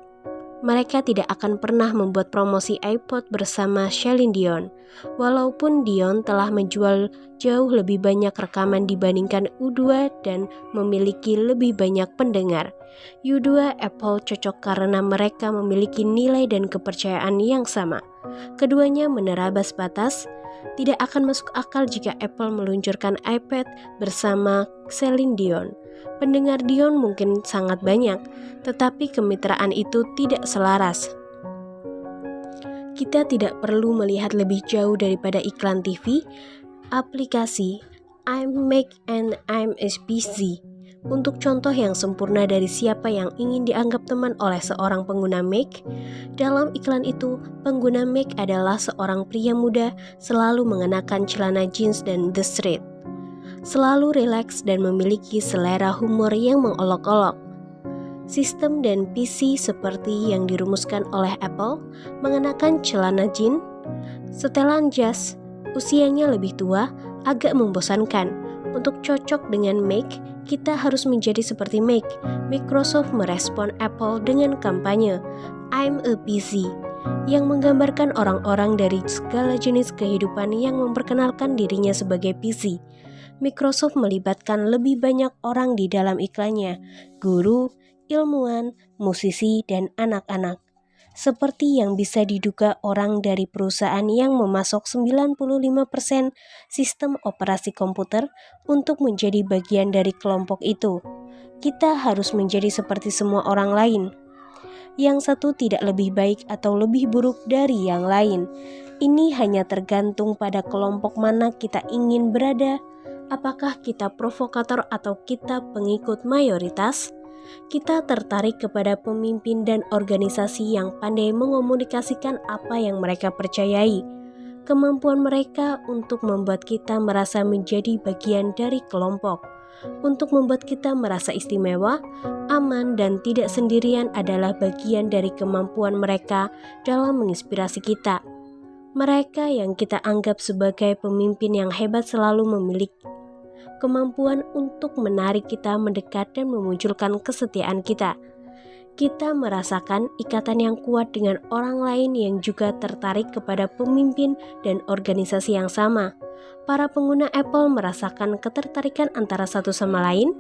Mereka tidak akan pernah membuat promosi iPod bersama Celine Dion. Walaupun Dion telah menjual jauh lebih banyak rekaman dibandingkan U2 dan memiliki lebih banyak pendengar. U2 Apple cocok karena mereka memiliki nilai dan kepercayaan yang sama. Keduanya menerabas batas. Tidak akan masuk akal jika Apple meluncurkan iPad bersama Celine Dion. Pendengar Dion mungkin sangat banyak, tetapi kemitraan itu tidak selaras. Kita tidak perlu melihat lebih jauh daripada iklan TV, aplikasi, I'm Mac and I'm busy. Untuk contoh yang sempurna dari siapa yang ingin dianggap teman oleh seorang pengguna Mac, dalam iklan itu, pengguna Mac adalah seorang pria muda selalu mengenakan celana jeans dan the street. Selalu rileks dan memiliki selera humor yang mengolok-olok. Sistem dan PC seperti yang dirumuskan oleh Apple mengenakan celana jeans, setelan jas, usianya lebih tua, agak membosankan. Untuk cocok dengan Mac, kita harus menjadi seperti Mac. Microsoft merespon Apple dengan kampanye I'm a PC yang menggambarkan orang-orang dari segala jenis kehidupan yang memperkenalkan dirinya sebagai PC. Microsoft melibatkan lebih banyak orang di dalam iklannya, guru, ilmuwan, musisi, dan anak-anak. Seperti yang bisa diduga orang dari perusahaan yang memasok 95% sistem operasi komputer untuk menjadi bagian dari kelompok itu. Kita harus menjadi seperti semua orang lain. Yang satu tidak lebih baik atau lebih buruk dari yang lain. Ini hanya tergantung pada kelompok mana kita ingin berada. Apakah kita provokator atau kita pengikut mayoritas? Kita tertarik kepada pemimpin dan organisasi yang pandai mengomunikasikan apa yang mereka percayai. Kemampuan mereka untuk membuat kita merasa menjadi bagian dari kelompok, untuk membuat kita merasa istimewa, aman, dan tidak sendirian adalah bagian dari kemampuan mereka dalam menginspirasi kita. Mereka yang kita anggap sebagai pemimpin yang hebat selalu memiliki kemampuan untuk menarik kita mendekat dan memunculkan kesetiaan kita. Kita merasakan ikatan yang kuat dengan orang lain yang juga tertarik kepada pemimpin dan organisasi yang sama. Para pengguna Apple merasakan ketertarikan antara satu sama lain.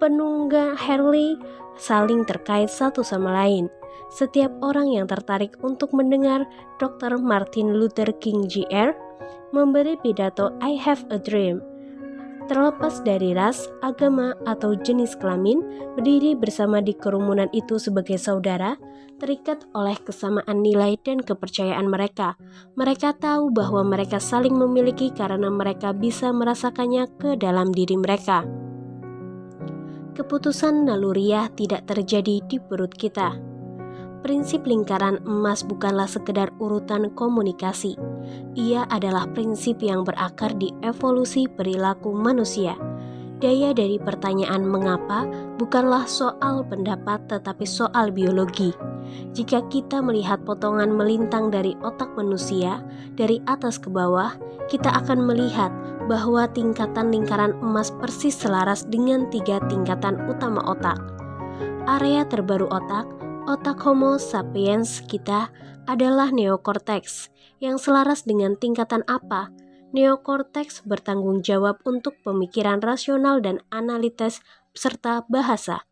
Penunggang Harley saling terkait satu sama lain. Setiap orang yang tertarik untuk mendengar Dr. Martin Luther King Jr. memberi pidato I Have a Dream. Terlepas dari ras, agama, atau jenis kelamin, berdiri bersama di kerumunan itu sebagai saudara, terikat oleh kesamaan nilai dan kepercayaan mereka. Mereka tahu bahwa mereka saling memiliki karena mereka bisa merasakannya ke dalam diri mereka. Keputusan naluriah tidak terjadi di perut kita. Prinsip lingkaran emas bukanlah sekedar urutan komunikasi. Ia adalah prinsip yang berakar di evolusi perilaku manusia. Daya dari pertanyaan mengapa bukanlah soal pendapat tetapi soal biologi. Jika kita melihat potongan melintang dari otak manusia dari atas ke bawah, kita akan melihat bahwa tingkatan lingkaran emas persis selaras dengan 3 tingkatan utama otak. Area terbaru otak Homo sapiens kita adalah neokorteks, yang selaras dengan tingkatan apa? Neokorteks bertanggung jawab untuk pemikiran rasional dan analitis serta bahasa.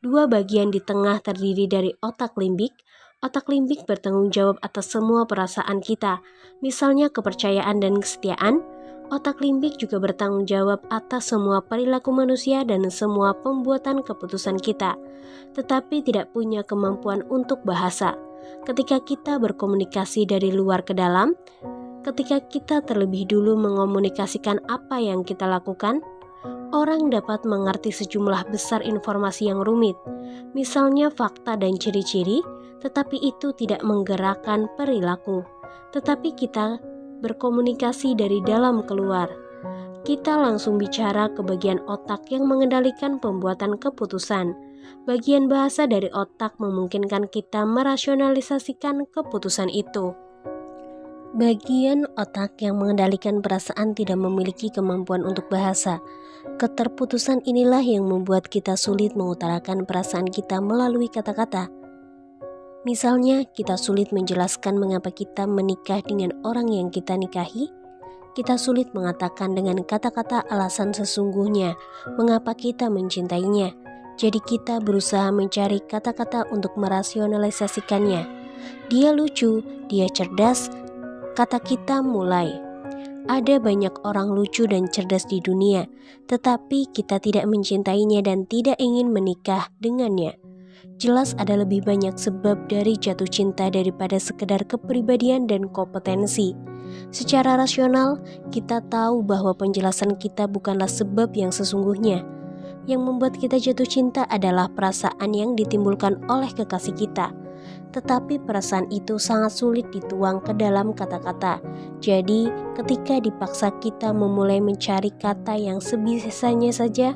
2 bagian di tengah terdiri dari otak limbik. Otak limbik bertanggung jawab atas semua perasaan kita, misalnya kepercayaan dan kesetiaan. Otak limbik juga bertanggung jawab atas semua perilaku manusia dan semua pembuatan keputusan kita, tetapi tidak punya kemampuan untuk bahasa. Ketika kita berkomunikasi dari luar ke dalam, ketika kita terlebih dulu mengomunikasikan apa yang kita lakukan, orang dapat mengerti sejumlah besar informasi yang rumit, misalnya fakta dan ciri-ciri, tetapi itu tidak menggerakkan perilaku. Tetapi kita berkomunikasi dari dalam keluar. Kita langsung bicara ke bagian otak yang mengendalikan pembuatan keputusan. Bagian bahasa dari otak memungkinkan kita merasionalisasikan keputusan itu. Bagian otak yang mengendalikan perasaan tidak memiliki kemampuan untuk bahasa. Keterputusan inilah yang membuat kita sulit mengutarakan perasaan kita melalui kata-kata. Misalnya, kita sulit menjelaskan mengapa kita menikah dengan orang yang kita nikahi. Kita sulit mengatakan dengan kata-kata alasan sesungguhnya mengapa kita mencintainya. Jadi kita berusaha mencari kata-kata untuk merasionalisasikannya. Dia lucu, dia cerdas, kata kita mulai. Ada banyak orang lucu dan cerdas di dunia, tetapi kita tidak mencintainya dan tidak ingin menikah dengannya. Jelas ada lebih banyak sebab dari jatuh cinta daripada sekedar kepribadian dan kompetensi. Secara rasional, kita tahu bahwa penjelasan kita bukanlah sebab yang sesungguhnya. Yang membuat kita jatuh cinta adalah perasaan yang ditimbulkan oleh kekasih kita. Tetapi perasaan itu sangat sulit dituang ke dalam kata-kata. Jadi, ketika dipaksa kita memulai mencari kata yang sebisanya saja,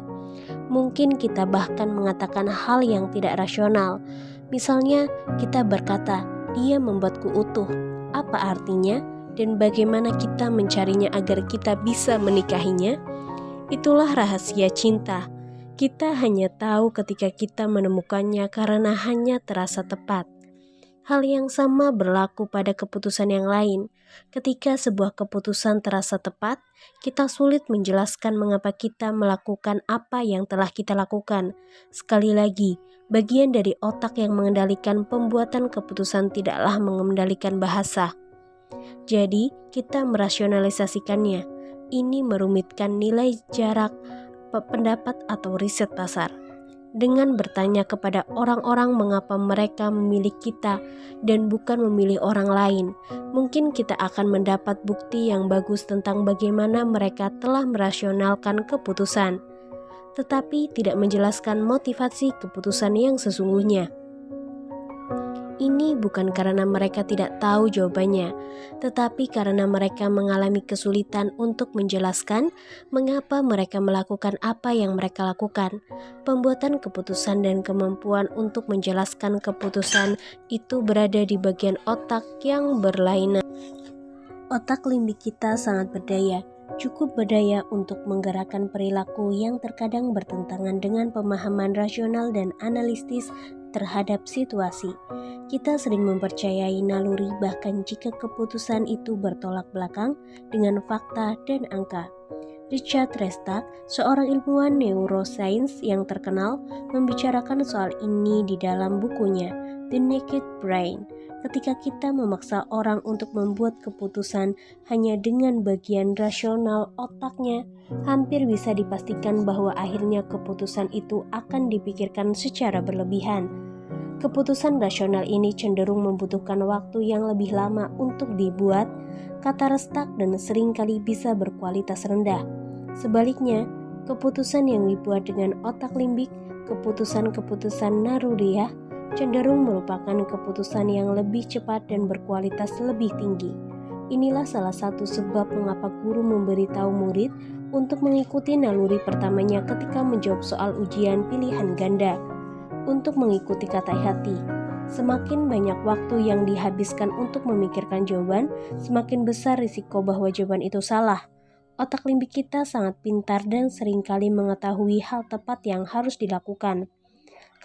mungkin kita bahkan mengatakan hal yang tidak rasional. Misalnya, kita berkata, "Dia membuatku utuh." Apa artinya? Dan bagaimana kita mencarinya agar kita bisa menikahinya? Itulah rahasia cinta. Kita hanya tahu ketika kita menemukannya karena hanya terasa tepat. Hal yang sama berlaku pada keputusan yang lain. Ketika sebuah keputusan terasa tepat, kita sulit menjelaskan mengapa kita melakukan apa yang telah kita lakukan. Sekali lagi, bagian dari otak yang mengendalikan pembuatan keputusan tidaklah mengendalikan bahasa. Jadi, kita merasionalisasikannya. Ini merumitkan nilai jarak pendapat atau riset pasar. Dengan bertanya kepada orang-orang mengapa mereka memilih kita dan bukan memilih orang lain, mungkin kita akan mendapat bukti yang bagus tentang bagaimana mereka telah merasionalkan keputusan, tetapi tidak menjelaskan motivasi keputusan yang sesungguhnya. Ini bukan karena mereka tidak tahu jawabannya, tetapi karena mereka mengalami kesulitan untuk menjelaskan mengapa mereka melakukan apa yang mereka lakukan. Pembuatan keputusan dan kemampuan untuk menjelaskan keputusan itu berada di bagian otak yang berlainan. Otak limbik kita sangat berdaya, cukup berdaya untuk menggerakkan perilaku yang terkadang bertentangan dengan pemahaman rasional dan analitis terhadap situasi. Kita sering mempercayai naluri bahkan jika keputusan itu bertolak belakang dengan fakta dan angka. Richard Restak, seorang ilmuwan neuroscience yang terkenal, membicarakan soal ini di dalam bukunya The Naked Brain. Ketika kita memaksa orang untuk membuat keputusan hanya dengan bagian rasional otaknya, hampir bisa dipastikan bahwa akhirnya keputusan itu akan dipikirkan secara berlebihan. Keputusan rasional ini cenderung membutuhkan waktu yang lebih lama untuk dibuat, kata Restak, dan seringkali bisa berkualitas rendah. Sebaliknya, keputusan yang dibuat dengan otak limbik, keputusan-keputusan naruriah, cenderung merupakan keputusan yang lebih cepat dan berkualitas lebih tinggi. Inilah salah satu sebab mengapa guru memberitahu murid untuk mengikuti naluri pertamanya ketika menjawab soal ujian pilihan ganda, untuk mengikuti kata hati. Semakin banyak waktu yang dihabiskan untuk memikirkan jawaban, semakin besar risiko bahwa jawaban itu salah. Otak limbik kita sangat pintar dan seringkali mengetahui hal tepat yang harus dilakukan.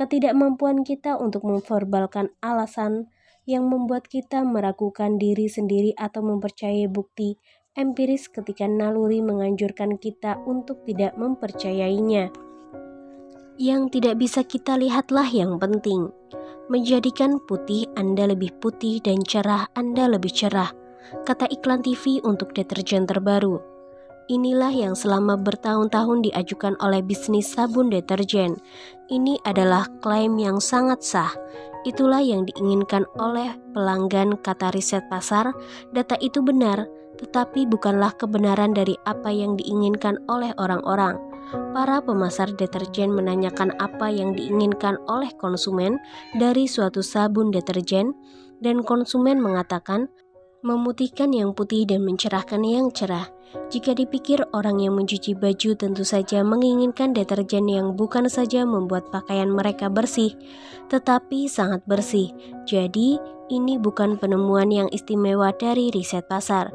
Ketidakmampuan kita untuk memverbalkan alasan yang membuat kita meragukan diri sendiri atau mempercayai bukti empiris ketika naluri menganjurkan kita untuk tidak mempercayainya. Yang tidak bisa kita lihatlah yang penting. Menjadikan putih Anda lebih putih dan cerah Anda lebih cerah, kata iklan TV untuk deterjen terbaru. Inilah yang selama bertahun-tahun diajukan oleh bisnis sabun deterjen. Ini adalah klaim yang sangat sah. Itulah yang diinginkan oleh pelanggan, kata riset pasar. Data itu benar, tetapi bukanlah kebenaran dari apa yang diinginkan oleh orang-orang. Para pemasar deterjen menanyakan apa yang diinginkan oleh konsumen dari suatu sabun deterjen, dan konsumen mengatakan memutihkan yang putih dan mencerahkan yang cerah. Jika dipikir orang yang mencuci baju tentu saja menginginkan deterjen yang bukan saja membuat pakaian mereka bersih, tetapi sangat bersih. Jadi, ini bukan penemuan yang istimewa dari riset pasar.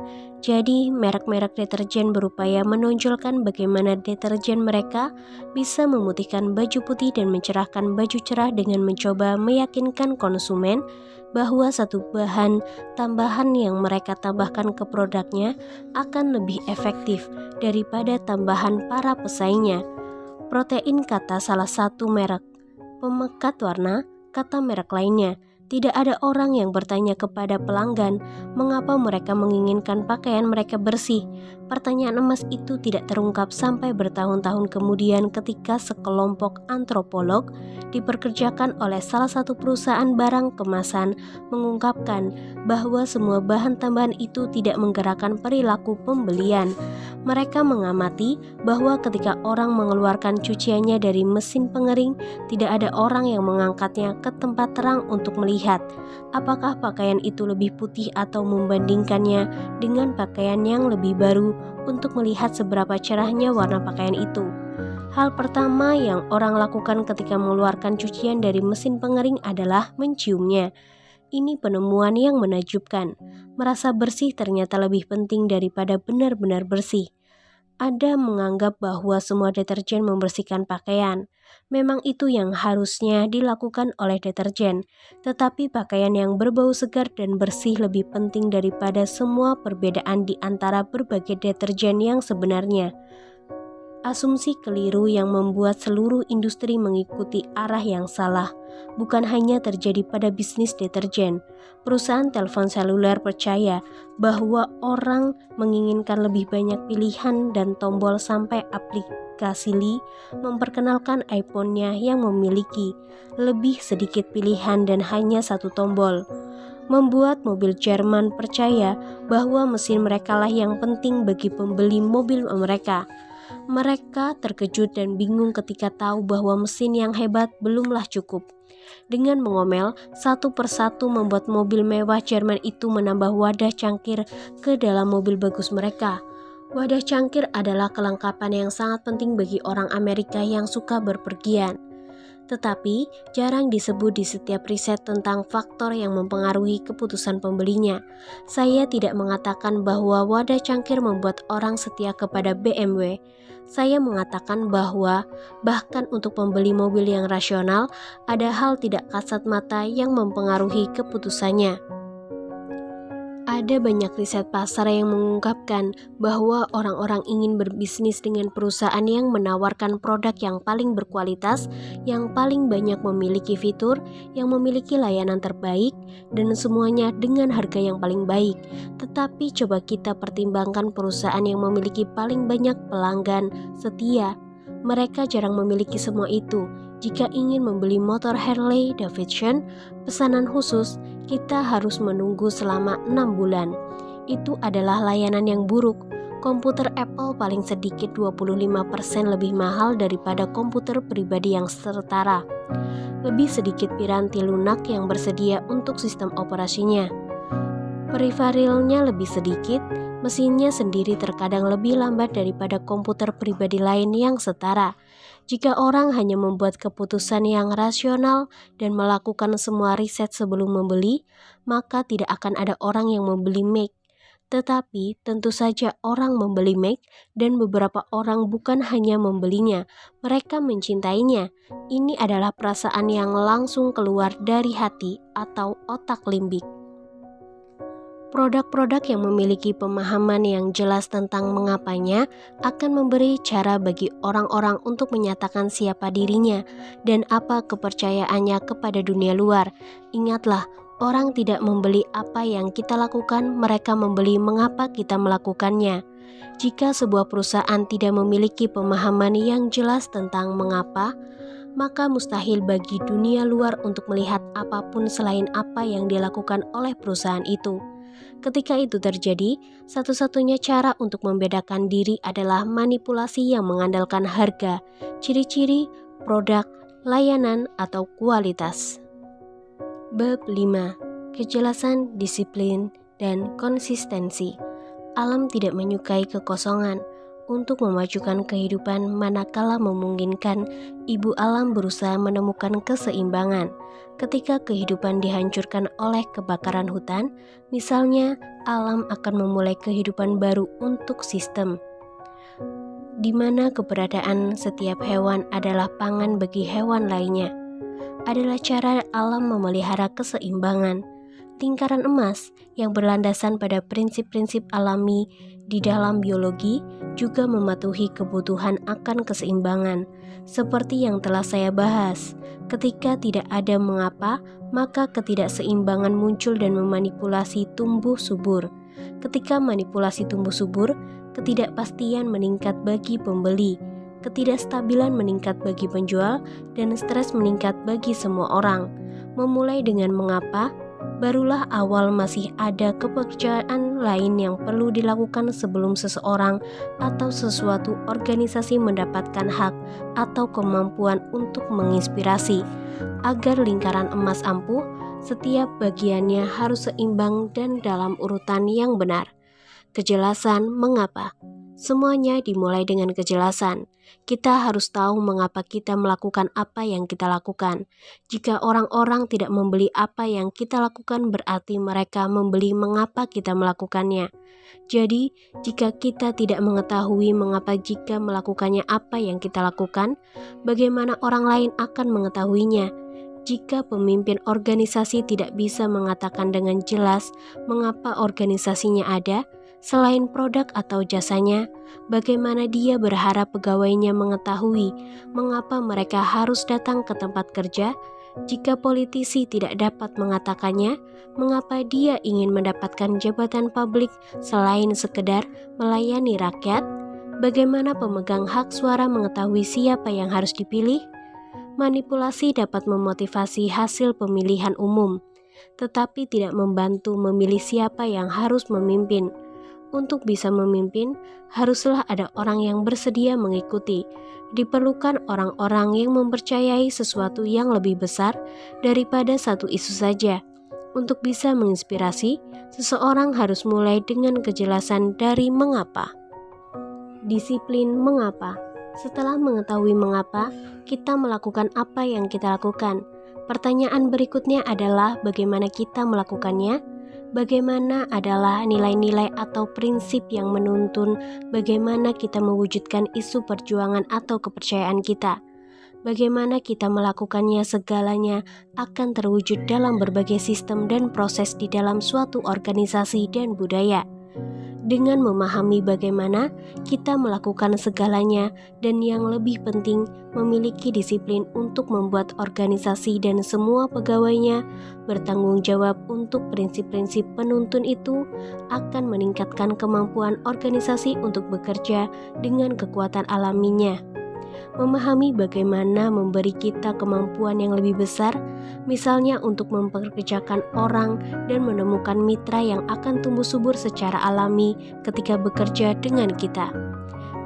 Jadi, merek-merek deterjen berupaya menonjolkan bagaimana deterjen mereka bisa memutihkan baju putih dan mencerahkan baju cerah dengan mencoba meyakinkan konsumen bahwa satu bahan tambahan yang mereka tambahkan ke produknya akan lebih efektif daripada tambahan para pesaingnya. Protein, kata salah satu merek. Pemekat warna, kata merek lainnya. Tidak ada orang yang bertanya kepada pelanggan mengapa mereka menginginkan pakaian mereka bersih. Pertanyaan emas itu tidak terungkap sampai bertahun-tahun kemudian ketika sekelompok antropolog diperkerjakan oleh salah satu perusahaan barang kemasan mengungkapkan bahwa semua bahan tambahan itu tidak menggerakkan perilaku pembelian. Mereka mengamati bahwa ketika orang mengeluarkan cuciannya dari mesin pengering, tidak ada orang yang mengangkatnya ke tempat terang untuk melihat apakah pakaian itu lebih putih atau membandingkannya dengan pakaian yang lebih baru untuk melihat seberapa cerahnya warna pakaian itu. Hal pertama yang orang lakukan ketika mengeluarkan cucian dari mesin pengering adalah menciumnya. Ini penemuan yang menakjubkan. Merasa bersih ternyata lebih penting daripada benar-benar bersih. Ada menganggap bahwa semua deterjen membersihkan pakaian. Memang itu yang harusnya dilakukan oleh deterjen, tetapi pakaian yang berbau segar dan bersih lebih penting daripada semua perbedaan di antara berbagai deterjen yang sebenarnya. Asumsi keliru yang membuat seluruh industri mengikuti arah yang salah bukan hanya terjadi pada bisnis deterjen. Perusahaan telepon seluler percaya bahwa orang menginginkan lebih banyak pilihan dan tombol sampai aplikasi Li memperkenalkan iPhone-nya yang memiliki lebih sedikit pilihan dan hanya satu tombol. Membuat mobil Jerman percaya bahwa mesin merekalah yang penting bagi pembeli mobil mereka. Mereka terkejut dan bingung ketika tahu bahwa mesin yang hebat belumlah cukup. Dengan mengomel, satu persatu membuat mobil mewah Jerman itu menambah wadah cangkir ke dalam mobil bagus mereka. Wadah cangkir adalah kelengkapan yang sangat penting bagi orang Amerika yang suka berpergian, tetapi jarang disebut di setiap riset tentang faktor yang mempengaruhi keputusan pembelinya. Saya tidak mengatakan bahwa wadah cangkir membuat orang setia kepada BMW. Saya mengatakan bahwa bahkan untuk pembeli mobil yang rasional, ada hal tidak kasat mata yang mempengaruhi keputusannya. Ada banyak riset pasar yang mengungkapkan bahwa orang-orang ingin berbisnis dengan perusahaan yang menawarkan produk yang paling berkualitas, yang paling banyak memiliki fitur, yang memiliki layanan terbaik, dan semuanya dengan harga yang paling baik. Tetapi coba kita pertimbangkan perusahaan yang memiliki paling banyak pelanggan setia. Mereka jarang memiliki semua itu. Jika ingin membeli motor Harley Davidson pesanan khusus, kita harus menunggu selama 6 bulan. Itu adalah layanan yang buruk. Komputer Apple paling sedikit 25% lebih mahal daripada komputer pribadi yang setara. Lebih sedikit piranti lunak yang bersedia untuk sistem operasinya. Periferalnya lebih sedikit, Mesinnya sendiri terkadang lebih lambat daripada komputer pribadi lain yang setara. Jika orang hanya membuat keputusan yang rasional dan melakukan semua riset sebelum membeli, maka tidak akan ada orang yang membeli Mac. Tetapi tentu saja orang membeli Mac dan beberapa orang bukan hanya membelinya, mereka mencintainya. Ini adalah perasaan yang langsung keluar dari hati atau otak limbik. Produk-produk yang memiliki pemahaman yang jelas tentang mengapanya akan memberi cara bagi orang-orang untuk menyatakan siapa dirinya dan apa kepercayaannya kepada dunia luar. Ingatlah, orang tidak membeli apa yang kita lakukan, mereka membeli mengapa kita melakukannya. Jika sebuah perusahaan tidak memiliki pemahaman yang jelas tentang mengapa, maka mustahil bagi dunia luar untuk melihat apapun selain apa yang dilakukan oleh perusahaan itu. Ketika itu terjadi, satu-satunya cara untuk membedakan diri adalah manipulasi yang mengandalkan harga, ciri-ciri, produk, layanan, atau kualitas. Bab 5. Kejelasan, disiplin, dan konsistensi. Alam tidak menyukai kekosongan. Untuk memajukan kehidupan manakala memungkinkan, ibu alam berusaha menemukan keseimbangan. Ketika kehidupan dihancurkan oleh kebakaran hutan, misalnya, alam akan memulai kehidupan baru untuk sistem, di mana keberadaan setiap hewan adalah pangan bagi hewan lainnya. Adalah cara alam memelihara keseimbangan. Lingkaran emas yang berlandasan pada prinsip-prinsip alami di dalam biologi juga mematuhi kebutuhan akan keseimbangan. Seperti yang telah saya bahas, ketika tidak ada mengapa, maka ketidakseimbangan muncul dan memanipulasi tumbuh subur. Ketika manipulasi tumbuh subur, ketidakpastian meningkat bagi pembeli, ketidakstabilan meningkat bagi penjual, dan stres meningkat bagi semua orang. Memulai dengan mengapa, barulah awal masih ada kepercayaan lain yang perlu dilakukan sebelum seseorang atau sesuatu organisasi mendapatkan hak atau kemampuan untuk menginspirasi. Agar lingkaran emas ampuh, setiap bagiannya harus seimbang dan dalam urutan yang benar. Kejelasan mengapa. Semuanya dimulai dengan kejelasan. Kita harus tahu mengapa kita melakukan apa yang kita lakukan. Jika orang-orang tidak membeli apa yang kita lakukan, berarti mereka membeli mengapa kita melakukannya. Jadi, jika kita tidak mengetahui mengapa jika melakukannya apa yang kita lakukan, bagaimana orang lain akan mengetahuinya? Jika pemimpin organisasi tidak bisa mengatakan dengan jelas mengapa organisasinya ada, selain produk atau jasanya, bagaimana dia berharap pegawainya mengetahui mengapa mereka harus datang ke tempat kerja? Jika politisi tidak dapat mengatakannya, mengapa dia ingin mendapatkan jabatan publik selain sekedar melayani rakyat? Bagaimana pemegang hak suara mengetahui siapa yang harus dipilih? Manipulasi dapat memotivasi hasil pemilihan umum, tetapi tidak membantu memilih siapa yang harus memimpin. Untuk bisa memimpin, haruslah ada orang yang bersedia mengikuti. Diperlukan orang-orang yang mempercayai sesuatu yang lebih besar daripada satu isu saja. Untuk bisa menginspirasi, seseorang harus mulai dengan kejelasan dari mengapa. Disiplin mengapa. Setelah mengetahui mengapa, kita melakukan apa yang kita lakukan. Pertanyaan berikutnya adalah bagaimana kita melakukannya. Bagaimana adalah nilai-nilai atau prinsip yang menuntun bagaimana kita mewujudkan isu perjuangan atau kepercayaan kita. Bagaimana kita melakukannya, segalanya akan terwujud dalam berbagai sistem dan proses di dalam suatu organisasi dan budaya. Dengan memahami bagaimana kita melakukan segalanya dan yang lebih penting memiliki disiplin untuk membuat organisasi dan semua pegawainya bertanggung jawab untuk prinsip-prinsip penuntun itu akan meningkatkan kemampuan organisasi untuk bekerja dengan kekuatan alaminya. Memahami bagaimana memberi kita kemampuan yang lebih besar, misalnya untuk mempekerjakan orang dan menemukan mitra yang akan tumbuh subur secara alami ketika bekerja dengan kita.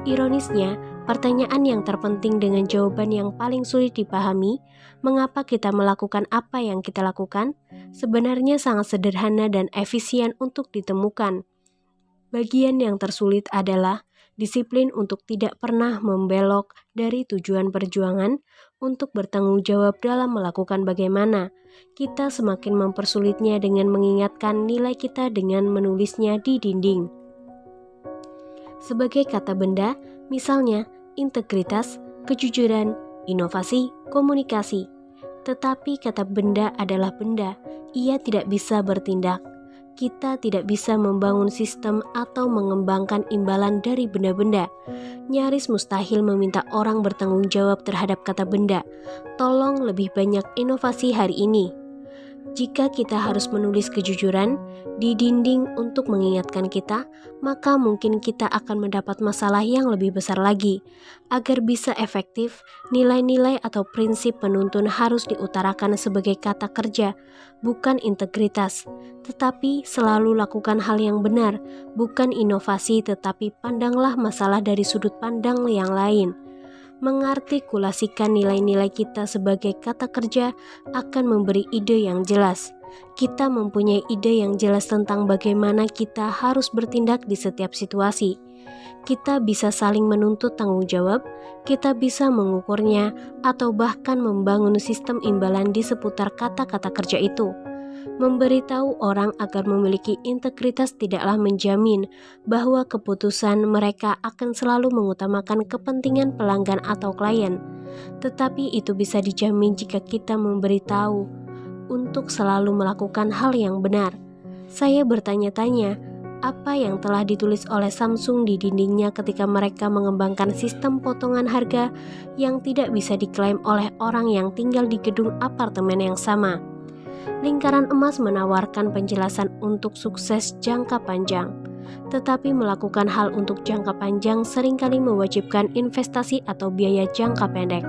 Ironisnya, pertanyaan yang terpenting dengan jawaban yang paling sulit dipahami, mengapa kita melakukan apa yang kita lakukan, sebenarnya sangat sederhana dan efisien untuk ditemukan. Bagian yang tersulit adalah disiplin untuk tidak pernah membelok dari tujuan perjuangan untuk bertanggung jawab dalam melakukan bagaimana. Kita semakin mempersulitnya dengan mengingatkan nilai kita dengan menulisnya di dinding. Sebagai kata benda, misalnya integritas, kejujuran, inovasi, komunikasi. Tetapi kata benda adalah benda, ia tidak bisa bertindak. Kita tidak bisa membangun sistem atau mengembangkan imbalan dari benda-benda. Nyaris mustahil meminta orang bertanggung jawab terhadap kata benda. Tolong lebih banyak inovasi hari ini. Jika kita harus menulis kejujuran di dinding untuk mengingatkan kita, maka mungkin kita akan mendapat masalah yang lebih besar lagi. Agar bisa efektif, nilai-nilai atau prinsip penuntun harus diutarakan sebagai kata kerja, bukan integritas. Tetapi selalu lakukan hal yang benar, bukan inovasi, tetapi pandanglah masalah dari sudut pandang yang lain. Mengartikulasikan nilai-nilai kita sebagai kata kerja akan memberi ide yang jelas. Kita mempunyai ide yang jelas tentang bagaimana kita harus bertindak di setiap situasi. Kita bisa saling menuntut tanggung jawab, kita bisa mengukurnya, atau bahkan membangun sistem imbalan di seputar kata-kata kerja itu. Memberitahu orang agar memiliki integritas tidaklah menjamin bahwa keputusan mereka akan selalu mengutamakan kepentingan pelanggan atau klien. Tetapi itu bisa dijamin jika kita memberitahu untuk selalu melakukan hal yang benar. Saya bertanya-tanya, apa yang telah ditulis oleh Samsung di dindingnya ketika mereka mengembangkan sistem potongan harga yang tidak bisa diklaim oleh orang yang tinggal di gedung apartemen yang sama. Lingkaran emas menawarkan penjelasan untuk sukses jangka panjang, tetapi melakukan hal untuk jangka panjang seringkali mewajibkan investasi atau biaya jangka pendek.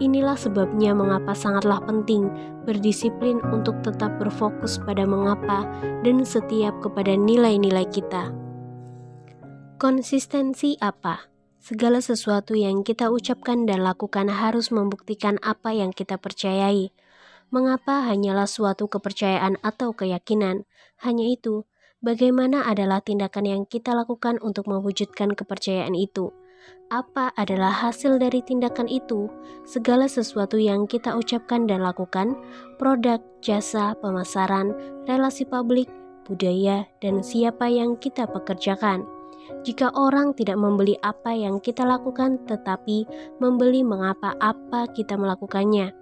Inilah sebabnya mengapa sangatlah penting berdisiplin untuk tetap berfokus pada mengapa dan setiap kepada nilai-nilai kita. Konsistensi apa? Segala sesuatu yang kita ucapkan dan lakukan harus membuktikan apa yang kita percayai. Mengapa hanyalah suatu kepercayaan atau keyakinan? Hanya itu, bagaimana adalah tindakan yang kita lakukan untuk mewujudkan kepercayaan itu? Apa adalah hasil dari tindakan itu? Segala sesuatu yang kita ucapkan dan lakukan, produk, jasa, pemasaran, relasi publik, budaya, dan siapa yang kita pekerjakan. Jika orang tidak membeli apa yang kita lakukan tetapi membeli mengapa apa kita melakukannya,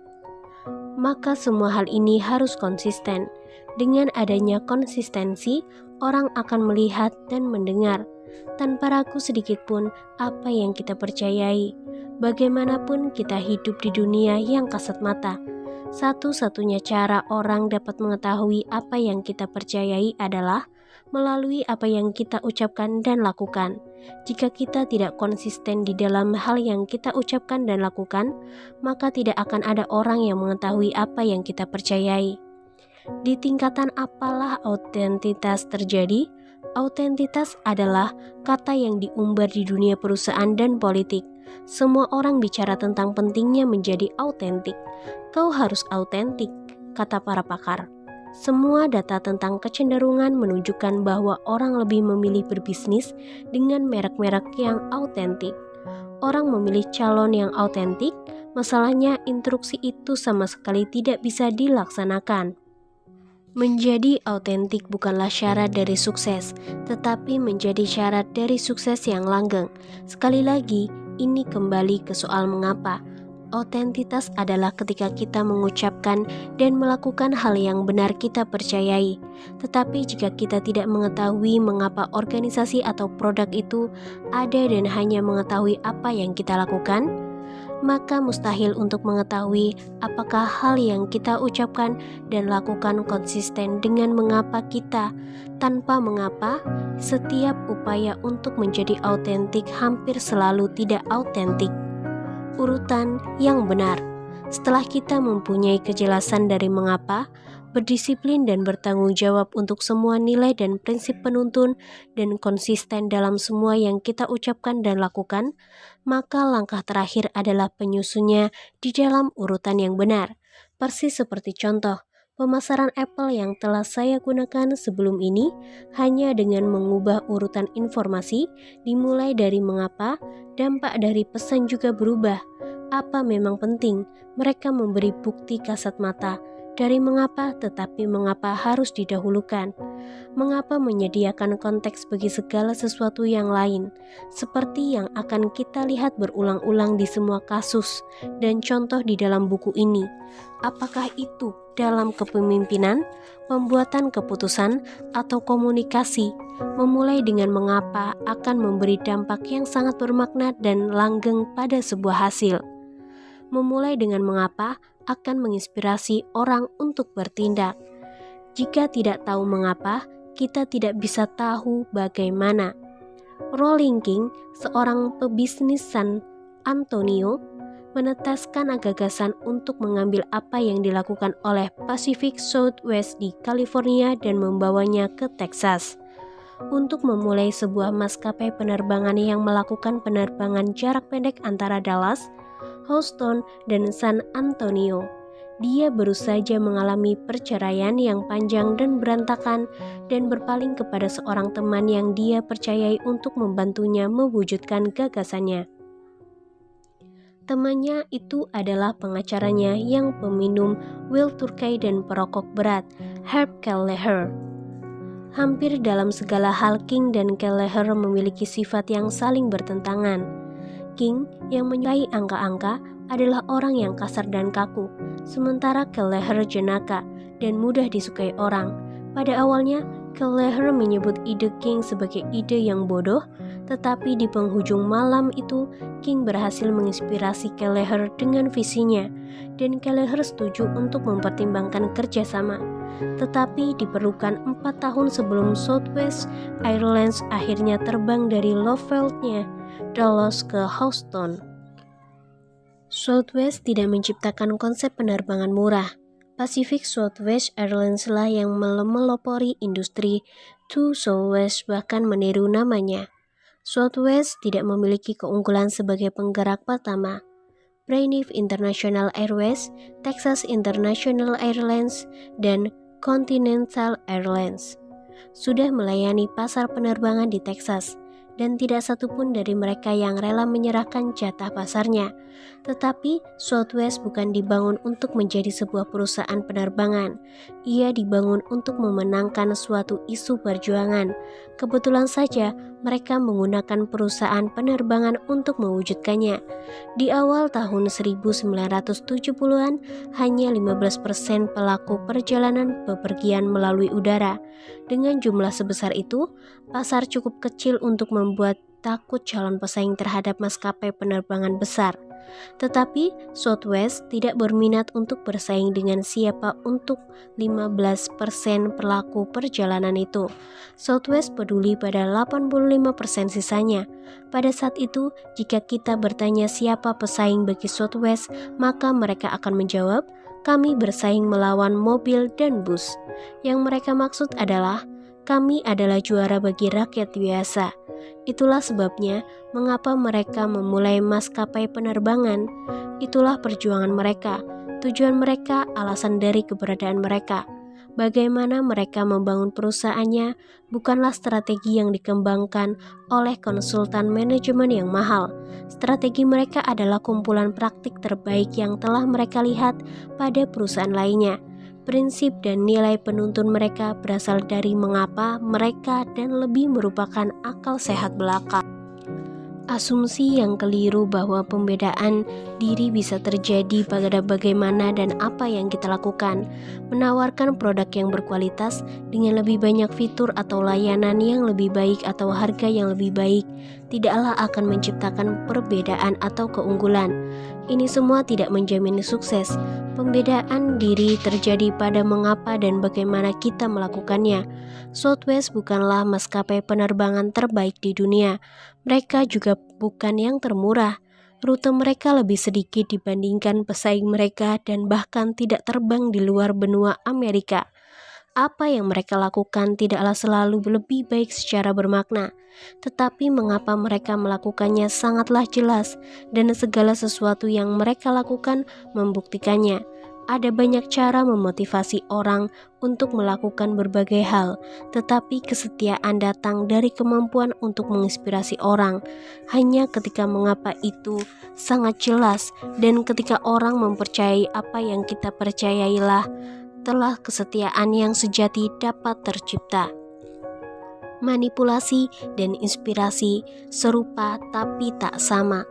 maka semua hal ini harus konsisten. Dengan adanya konsistensi, orang akan melihat dan mendengar tanpa ragu sedikit pun apa yang kita percayai. Bagaimanapun kita hidup di dunia yang kasat mata, satu-satunya cara orang dapat mengetahui apa yang kita percayai adalah melalui apa yang kita ucapkan dan lakukan. Jika kita tidak konsisten di dalam hal yang kita ucapkan dan lakukan, maka tidak akan ada orang yang mengetahui apa yang kita percayai. Di tingkatan apalah autentitas terjadi? Autentitas adalah kata yang diumbar di dunia perusahaan dan politik. Semua orang bicara tentang pentingnya menjadi autentik. Kau harus autentik, kata para pakar. Semua data tentang kecenderungan menunjukkan bahwa orang lebih memilih berbisnis dengan merek-merek yang autentik. Orang memilih calon yang autentik, masalahnya instruksi itu sama sekali tidak bisa dilaksanakan. Menjadi autentik bukanlah syarat dari sukses, tetapi menjadi syarat dari sukses yang langgeng. Sekali lagi, ini kembali ke soal mengapa. Autentitas adalah ketika kita mengucapkan dan melakukan hal yang benar kita percayai. Tetapi jika kita tidak mengetahui mengapa organisasi atau produk itu ada dan hanya mengetahui apa yang kita lakukan, maka mustahil untuk mengetahui apakah hal yang kita ucapkan dan lakukan konsisten dengan mengapa kita. Tanpa mengapa, setiap upaya untuk menjadi autentik hampir selalu tidak autentik. Urutan yang benar. Setelah kita mempunyai kejelasan dari mengapa, berdisiplin dan bertanggung jawab untuk semua nilai dan prinsip penuntun, dan konsisten dalam semua yang kita ucapkan dan lakukan, maka langkah terakhir adalah penyusunnya di dalam urutan yang benar. Persis seperti contoh, Pemasaran Apple yang telah saya gunakan sebelum ini hanya dengan mengubah urutan informasi, dimulai dari mengapa, dampak dari pesan juga berubah. Apa memang penting? Mereka memberi bukti kasat mata dari mengapa, tetapi mengapa harus didahulukan. Mengapa menyediakan konteks bagi segala sesuatu yang lain, seperti yang akan kita lihat berulang-ulang di semua kasus dan contoh di dalam buku ini. Apakah itu dalam kepemimpinan, pembuatan keputusan, atau komunikasi? Memulai dengan mengapa akan memberi dampak yang sangat bermakna dan langgeng pada sebuah hasil. Memulai dengan mengapa akan menginspirasi orang untuk bertindak. Jika tidak tahu mengapa, kita tidak bisa tahu bagaimana. Rolling King, seorang pebisnis San Antonio, meneteskan gagasan untuk mengambil apa yang dilakukan oleh Pacific Southwest di California dan membawanya ke Texas untuk memulai sebuah maskapai penerbangan yang melakukan penerbangan jarak pendek antara Dallas, Houston, dan San Antonio. Dia baru saja mengalami perceraian yang panjang dan berantakan dan berpaling kepada seorang teman yang dia percayai untuk membantunya mewujudkan gagasannya. Temannya itu adalah pengacaranya yang peminum Will Turkey dan perokok berat, Herb Kelleher. Hampir dalam segala hal King dan Kelleher memiliki sifat yang saling bertentangan. King yang menyukai angka-angka adalah orang yang kasar dan kaku, sementara Kelleher jenaka dan mudah disukai orang. Pada awalnya, Kelleher menyebut ide King sebagai ide yang bodoh, tetapi di penghujung malam itu, King berhasil menginspirasi Kelleher dengan visinya, dan Kelleher setuju untuk mempertimbangkan kerjasama. Tetapi diperlukan 4 tahun sebelum Southwest Airlines akhirnya terbang dari Love-nya Dallas ke Houston. Southwest tidak menciptakan konsep penerbangan murah. Pacific Southwest Airlines lah yang melopori industri To Southwest, bahkan meniru namanya. Southwest tidak memiliki keunggulan sebagai penggerak pertama. Braniff International Airways, Texas International Airlines, dan Continental Airlines sudah melayani pasar penerbangan di Texas, dan tidak satupun dari mereka yang rela menyerahkan jatah pasarnya. Tetapi Southwest bukan dibangun untuk menjadi sebuah perusahaan penerbangan. Ia dibangun untuk memenangkan suatu isu perjuangan. Kebetulan saja mereka menggunakan perusahaan penerbangan untuk mewujudkannya. Di awal tahun 1970-an, hanya 15% pelaku perjalanan bepergian melalui udara. Dengan jumlah sebesar itu, pasar cukup kecil untuk membuat takut calon pesaing terhadap maskapai penerbangan besar. Tetapi Southwest tidak berminat untuk bersaing dengan siapa untuk 15% pelaku perjalanan itu. Southwest peduli pada 85% sisanya. Pada saat itu, jika kita bertanya siapa pesaing bagi Southwest, maka mereka akan menjawab, kami bersaing melawan mobil dan bus. Yang mereka maksud adalah, kami adalah juara bagi rakyat biasa. Itulah sebabnya mengapa mereka memulai maskapai penerbangan. Itulah perjuangan mereka, tujuan mereka, alasan dari keberadaan mereka. Bagaimana mereka membangun perusahaannya bukanlah strategi yang dikembangkan oleh konsultan manajemen yang mahal. Strategi mereka adalah kumpulan praktik terbaik yang telah mereka lihat pada perusahaan lainnya. Prinsip dan nilai penuntun mereka berasal dari mengapa mereka dan lebih merupakan akal sehat belaka. Asumsi yang keliru bahwa pembedaan diri bisa terjadi pada bagaimana dan apa yang kita lakukan. Menawarkan produk yang berkualitas dengan lebih banyak fitur atau layanan yang lebih baik atau harga yang lebih baik tidaklah akan menciptakan perbedaan atau keunggulan. Ini semua tidak menjamin sukses. Pembedaan diri terjadi pada mengapa dan bagaimana kita melakukannya. Southwest bukanlah maskapai penerbangan terbaik di dunia. Mereka juga bukan yang termurah. Rute mereka lebih sedikit dibandingkan pesaing mereka dan bahkan tidak terbang di luar benua Amerika. Apa yang mereka lakukan tidaklah selalu lebih baik secara bermakna, tetapi mengapa mereka melakukannya sangatlah jelas, dan segala sesuatu yang mereka lakukan membuktikannya. Ada banyak cara memotivasi orang untuk melakukan berbagai hal, tetapi kesetiaan datang dari kemampuan untuk menginspirasi orang. Hanya ketika mengapa itu sangat jelas, dan ketika orang mempercayai apa yang kita percayailah, telah kesetiaan yang sejati dapat tercipta. Manipulasi dan inspirasi serupa tapi tak sama.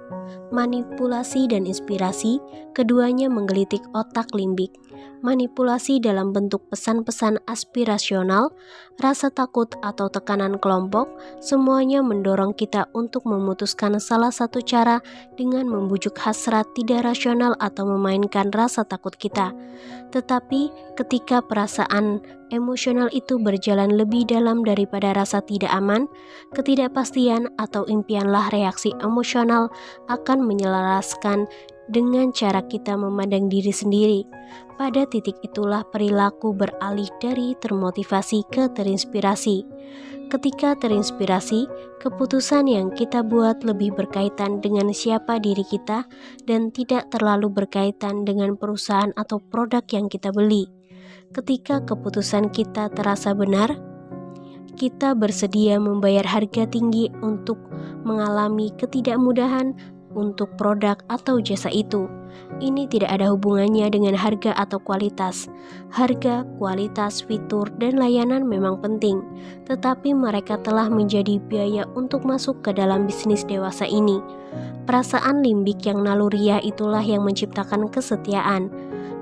Manipulasi dan inspirasi, keduanya menggelitik otak limbik. Manipulasi dalam bentuk pesan-pesan aspirasional, rasa takut atau tekanan kelompok, semuanya mendorong kita untuk memutuskan salah satu cara dengan membujuk hasrat tidak rasional atau memainkan rasa takut kita. Tetapi ketika perasaan emosional itu berjalan lebih dalam daripada rasa tidak aman, ketidakpastian atau impianlah reaksi emosional akan menyelaraskan dengan cara kita memandang diri sendiri. Pada titik itulah perilaku beralih dari termotivasi ke terinspirasi. Ketika terinspirasi, keputusan yang kita buat lebih berkaitan dengan siapa diri kita dan tidak terlalu berkaitan dengan perusahaan atau produk yang kita beli. Ketika keputusan kita terasa benar, kita bersedia membayar harga tinggi untuk mengalami ketidakmudahan untuk produk atau jasa itu. Ini tidak ada hubungannya dengan harga atau kualitas. Harga, kualitas, fitur, dan layanan memang penting, tetapi mereka telah menjadi biaya untuk masuk ke dalam bisnis dewasa ini. Perasaan limbik yang naluriah itulah yang menciptakan kesetiaan.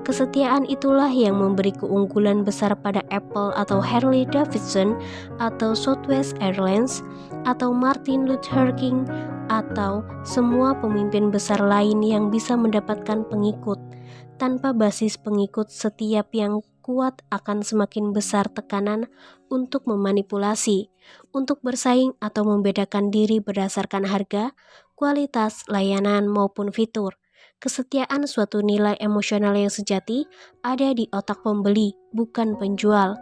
Kesetiaan itulah yang memberi keunggulan besar pada Apple atau Harley Davidson atau Southwest Airlines atau Martin Luther King atau semua pemimpin besar lain yang bisa mendapatkan pengikut. Tanpa basis pengikut setiap yang kuat akan semakin besar tekanan untuk memanipulasi, untuk bersaing atau membedakan diri berdasarkan harga, kualitas, layanan maupun fitur. Kesetiaan suatu nilai emosional yang sejati ada di otak pembeli, bukan penjual.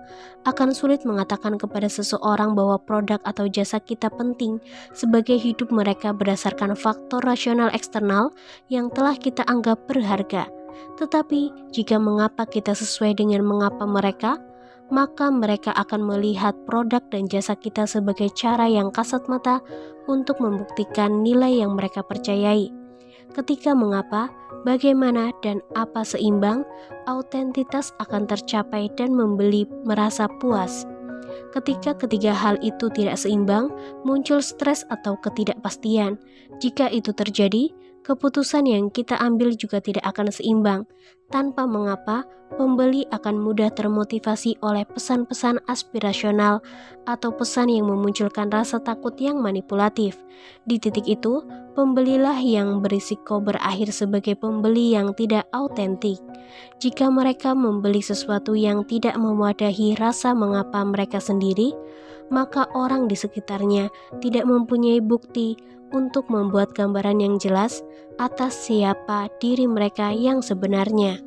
Akan sulit mengatakan kepada seseorang bahwa produk atau jasa kita penting sebagai hidup mereka berdasarkan faktor rasional eksternal yang telah kita anggap berharga. Tetapi jika mengapa kita sesuai dengan mengapa mereka, maka mereka akan melihat produk dan jasa kita sebagai cara yang kasat mata untuk membuktikan nilai yang mereka percayai. Ketika mengapa, bagaimana, dan apa seimbang, autentitas akan tercapai dan membeli merasa puas. Ketika ketiga hal itu tidak seimbang, muncul stres atau ketidakpastian. Jika itu terjadi, keputusan yang kita ambil juga tidak akan seimbang. Tanpa mengapa, pembeli akan mudah termotivasi oleh pesan-pesan aspirasional atau pesan yang memunculkan rasa takut yang manipulatif. Di titik itu, pembelilah yang berisiko berakhir sebagai pembeli yang tidak autentik. Jika mereka membeli sesuatu yang tidak mewadahi rasa mengapa mereka sendiri, maka orang di sekitarnya tidak mempunyai bukti untuk membuat gambaran yang jelas atas siapa diri mereka yang sebenarnya.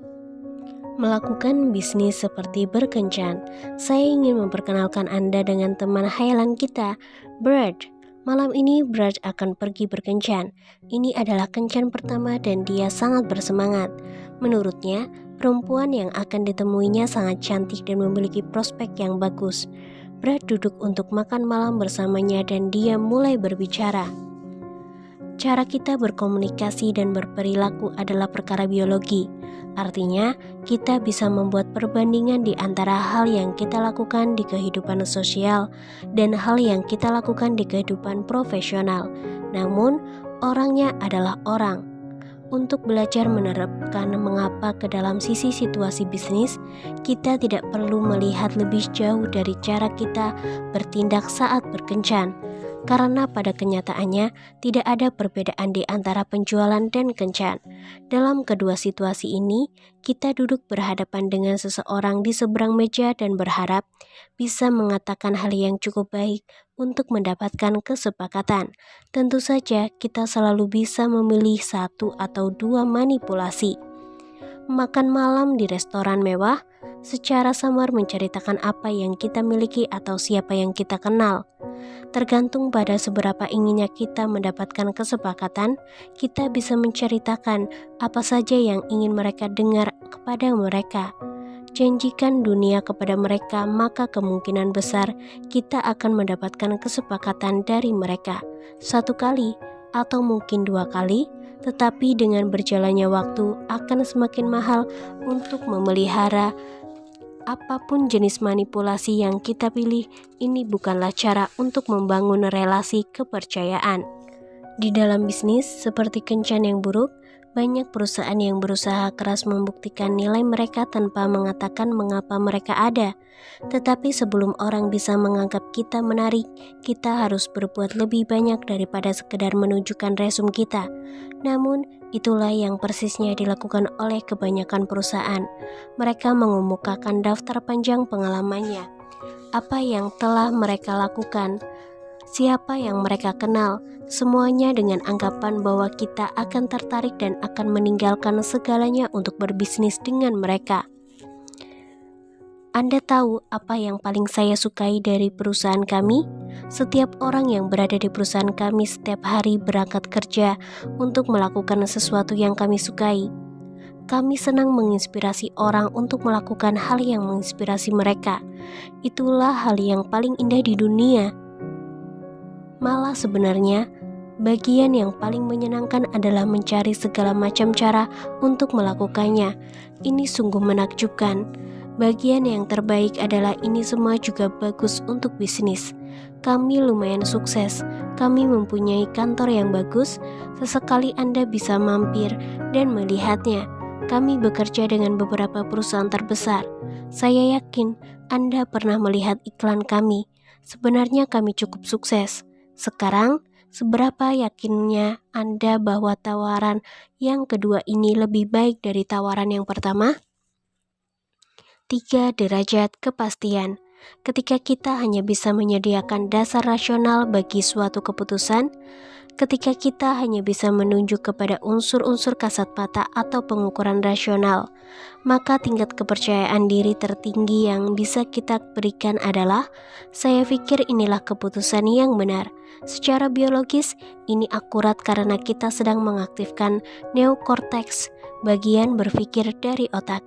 Melakukan bisnis seperti berkencan. Saya ingin memperkenalkan Anda dengan teman hayalan kita, Brad. Malam ini Brad akan pergi berkencan. Ini adalah kencan pertama dan dia sangat bersemangat. Menurutnya, perempuan yang akan ditemuinya sangat cantik dan memiliki prospek yang bagus. Brad duduk untuk makan malam bersamanya dan dia mulai berbicara. Cara kita berkomunikasi dan berperilaku adalah perkara biologi. Artinya, kita bisa membuat perbandingan di antara hal yang kita lakukan di kehidupan sosial dan hal yang kita lakukan di kehidupan profesional. Namun, orangnya adalah orang. Untuk belajar menerapkan mengapa ke dalam sisi situasi bisnis, kita tidak perlu melihat lebih jauh dari cara kita bertindak saat berkencan. Karena pada kenyataannya tidak ada perbedaan di antara penjualan dan kencan. Dalam kedua situasi ini, kita duduk berhadapan dengan seseorang di seberang meja dan berharap bisa mengatakan hal yang cukup baik untuk mendapatkan kesepakatan. Tentu saja kita selalu bisa memilih satu atau dua manipulasi. Makan malam di restoran mewah, secara samar menceritakan apa yang kita miliki atau siapa yang kita kenal. Tergantung pada seberapa inginnya kita mendapatkan kesepakatan, kita bisa menceritakan apa saja yang ingin mereka dengar kepada mereka. Janjikan dunia kepada mereka, maka kemungkinan besar kita akan mendapatkan kesepakatan dari mereka. 1 kali atau mungkin 2 kali, tetapi dengan berjalannya waktu akan semakin mahal untuk memelihara apapun jenis manipulasi yang kita pilih. Ini bukanlah cara untuk membangun relasi kepercayaan. Di dalam bisnis, seperti kencan yang buruk, banyak perusahaan yang berusaha keras membuktikan nilai mereka tanpa mengatakan mengapa mereka ada. Tetapi sebelum orang bisa menganggap kita menarik, kita harus berbuat lebih banyak daripada sekedar menunjukkan resume kita. Namun, itulah yang persisnya dilakukan oleh kebanyakan perusahaan. Mereka mengemukakan daftar panjang pengalamannya. Apa yang telah mereka lakukan, siapa yang mereka kenal, semuanya dengan anggapan bahwa kita akan tertarik dan akan meninggalkan segalanya untuk berbisnis dengan mereka. Anda tahu apa yang paling saya sukai dari perusahaan kami? Setiap orang yang berada di perusahaan kami setiap hari berangkat kerja untuk melakukan sesuatu yang kami sukai. Kami senang menginspirasi orang untuk melakukan hal yang menginspirasi mereka. Itulah hal yang paling indah di dunia. Malah sebenarnya, bagian yang paling menyenangkan adalah mencari segala macam cara untuk melakukannya. Ini sungguh menakjubkan. Bagian yang terbaik adalah ini semua juga bagus untuk bisnis. Kami lumayan sukses. Kami mempunyai kantor yang bagus. Sesekali Anda bisa mampir dan melihatnya. Kami bekerja dengan beberapa perusahaan terbesar. Saya yakin Anda pernah melihat iklan kami. Sebenarnya kami cukup sukses. Sekarang, seberapa yakinnya Anda bahwa tawaran yang kedua ini lebih baik dari tawaran yang pertama? 3 derajat kepastian. Ketika kita hanya bisa menyediakan dasar rasional bagi suatu keputusan, ketika kita hanya bisa menunjuk kepada unsur-unsur kasat mata atau pengukuran rasional, maka tingkat kepercayaan diri tertinggi yang bisa kita berikan adalah, saya pikir inilah keputusan yang benar. Secara biologis, ini akurat karena kita sedang mengaktifkan neokorteks, bagian berpikir dari otak.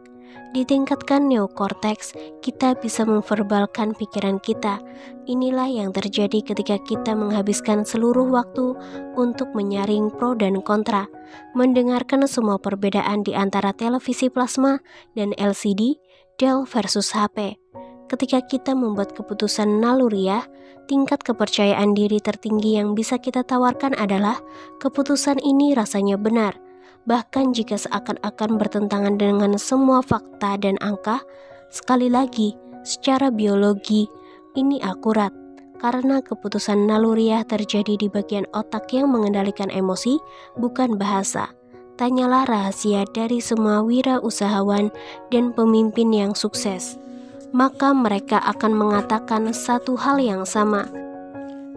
Ditingkatkan neokorteks, kita bisa memverbalkan pikiran kita. Inilah yang terjadi ketika kita menghabiskan seluruh waktu untuk menyaring pro dan kontra, mendengarkan semua perbedaan di antara televisi plasma dan LCD, Dell versus HP. Ketika kita membuat keputusan naluriah, tingkat kepercayaan diri tertinggi yang bisa kita tawarkan adalah keputusan ini rasanya benar. Bahkan jika seakan-akan bertentangan dengan semua fakta dan angka, sekali lagi, secara biologi, ini akurat. Karena keputusan naluriah terjadi di bagian otak yang mengendalikan emosi, bukan bahasa. Tanyalah rahasia dari semua wirausahawan dan pemimpin yang sukses. Maka mereka akan mengatakan satu hal yang sama.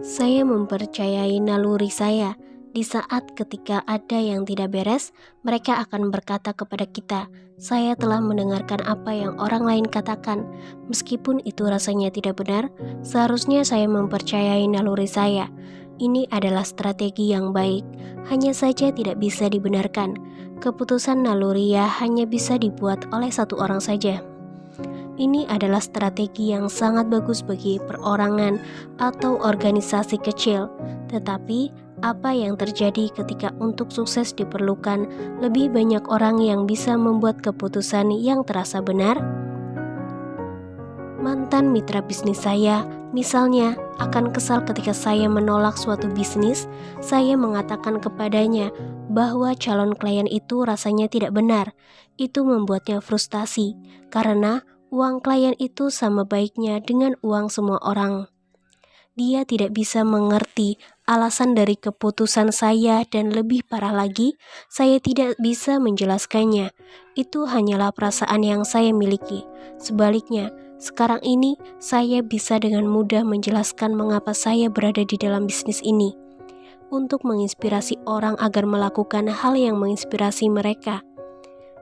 Saya mempercayai naluri saya. Di saat ketika ada yang tidak beres, mereka akan berkata kepada kita, saya telah mendengarkan apa yang orang lain katakan. Meskipun itu rasanya tidak benar, seharusnya saya mempercayai naluri saya. Ini adalah strategi yang baik, hanya saja tidak bisa dibenarkan. Keputusan naluriah hanya bisa dibuat oleh satu orang saja. Ini adalah strategi yang sangat bagus bagi perorangan atau organisasi kecil, tetapi apa yang terjadi ketika untuk sukses diperlukan lebih banyak orang yang bisa membuat keputusan yang terasa benar? Mantan mitra bisnis saya, misalnya, akan kesal ketika saya menolak suatu bisnis. Saya mengatakan kepadanya bahwa calon klien itu rasanya tidak benar. Itu membuatnya frustasi, karena uang klien itu sama baiknya dengan uang semua orang. Dia tidak bisa mengerti alasan dari keputusan saya dan lebih parah lagi, saya tidak bisa menjelaskannya. Itu hanyalah perasaan yang saya miliki. Sebaliknya, sekarang ini saya bisa dengan mudah menjelaskan mengapa saya berada di dalam bisnis ini. Untuk menginspirasi orang agar melakukan hal yang menginspirasi mereka.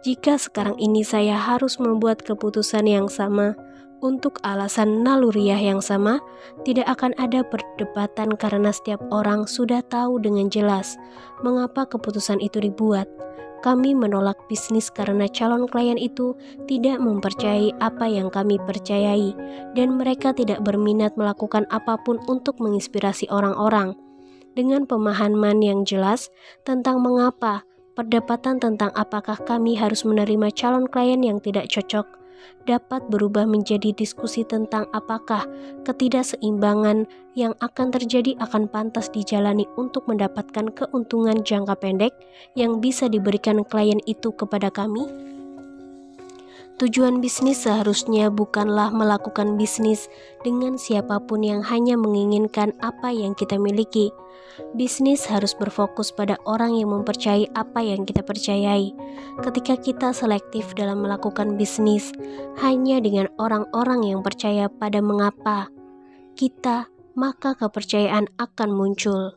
Jika sekarang ini saya harus membuat keputusan yang sama untuk alasan naluriah yang sama, tidak akan ada perdebatan karena setiap orang sudah tahu dengan jelas mengapa keputusan itu dibuat. Kami menolak bisnis karena calon klien itu tidak mempercayai apa yang kami percayai, dan mereka tidak berminat melakukan apapun untuk menginspirasi orang-orang. Dengan pemahaman yang jelas tentang mengapa, perdebatan tentang apakah kami harus menerima calon klien yang tidak cocok dapat berubah menjadi diskusi tentang apakah ketidakseimbangan yang akan terjadi akan pantas dijalani untuk mendapatkan keuntungan jangka pendek yang bisa diberikan klien itu kepada kami. Tujuan bisnis seharusnya bukanlah melakukan bisnis dengan siapapun yang hanya menginginkan apa yang kita miliki. Bisnis harus berfokus pada orang yang mempercayai apa yang kita percayai. Ketika kita selektif dalam melakukan bisnis hanya dengan orang-orang yang percaya pada mengapa kita, maka kepercayaan akan muncul.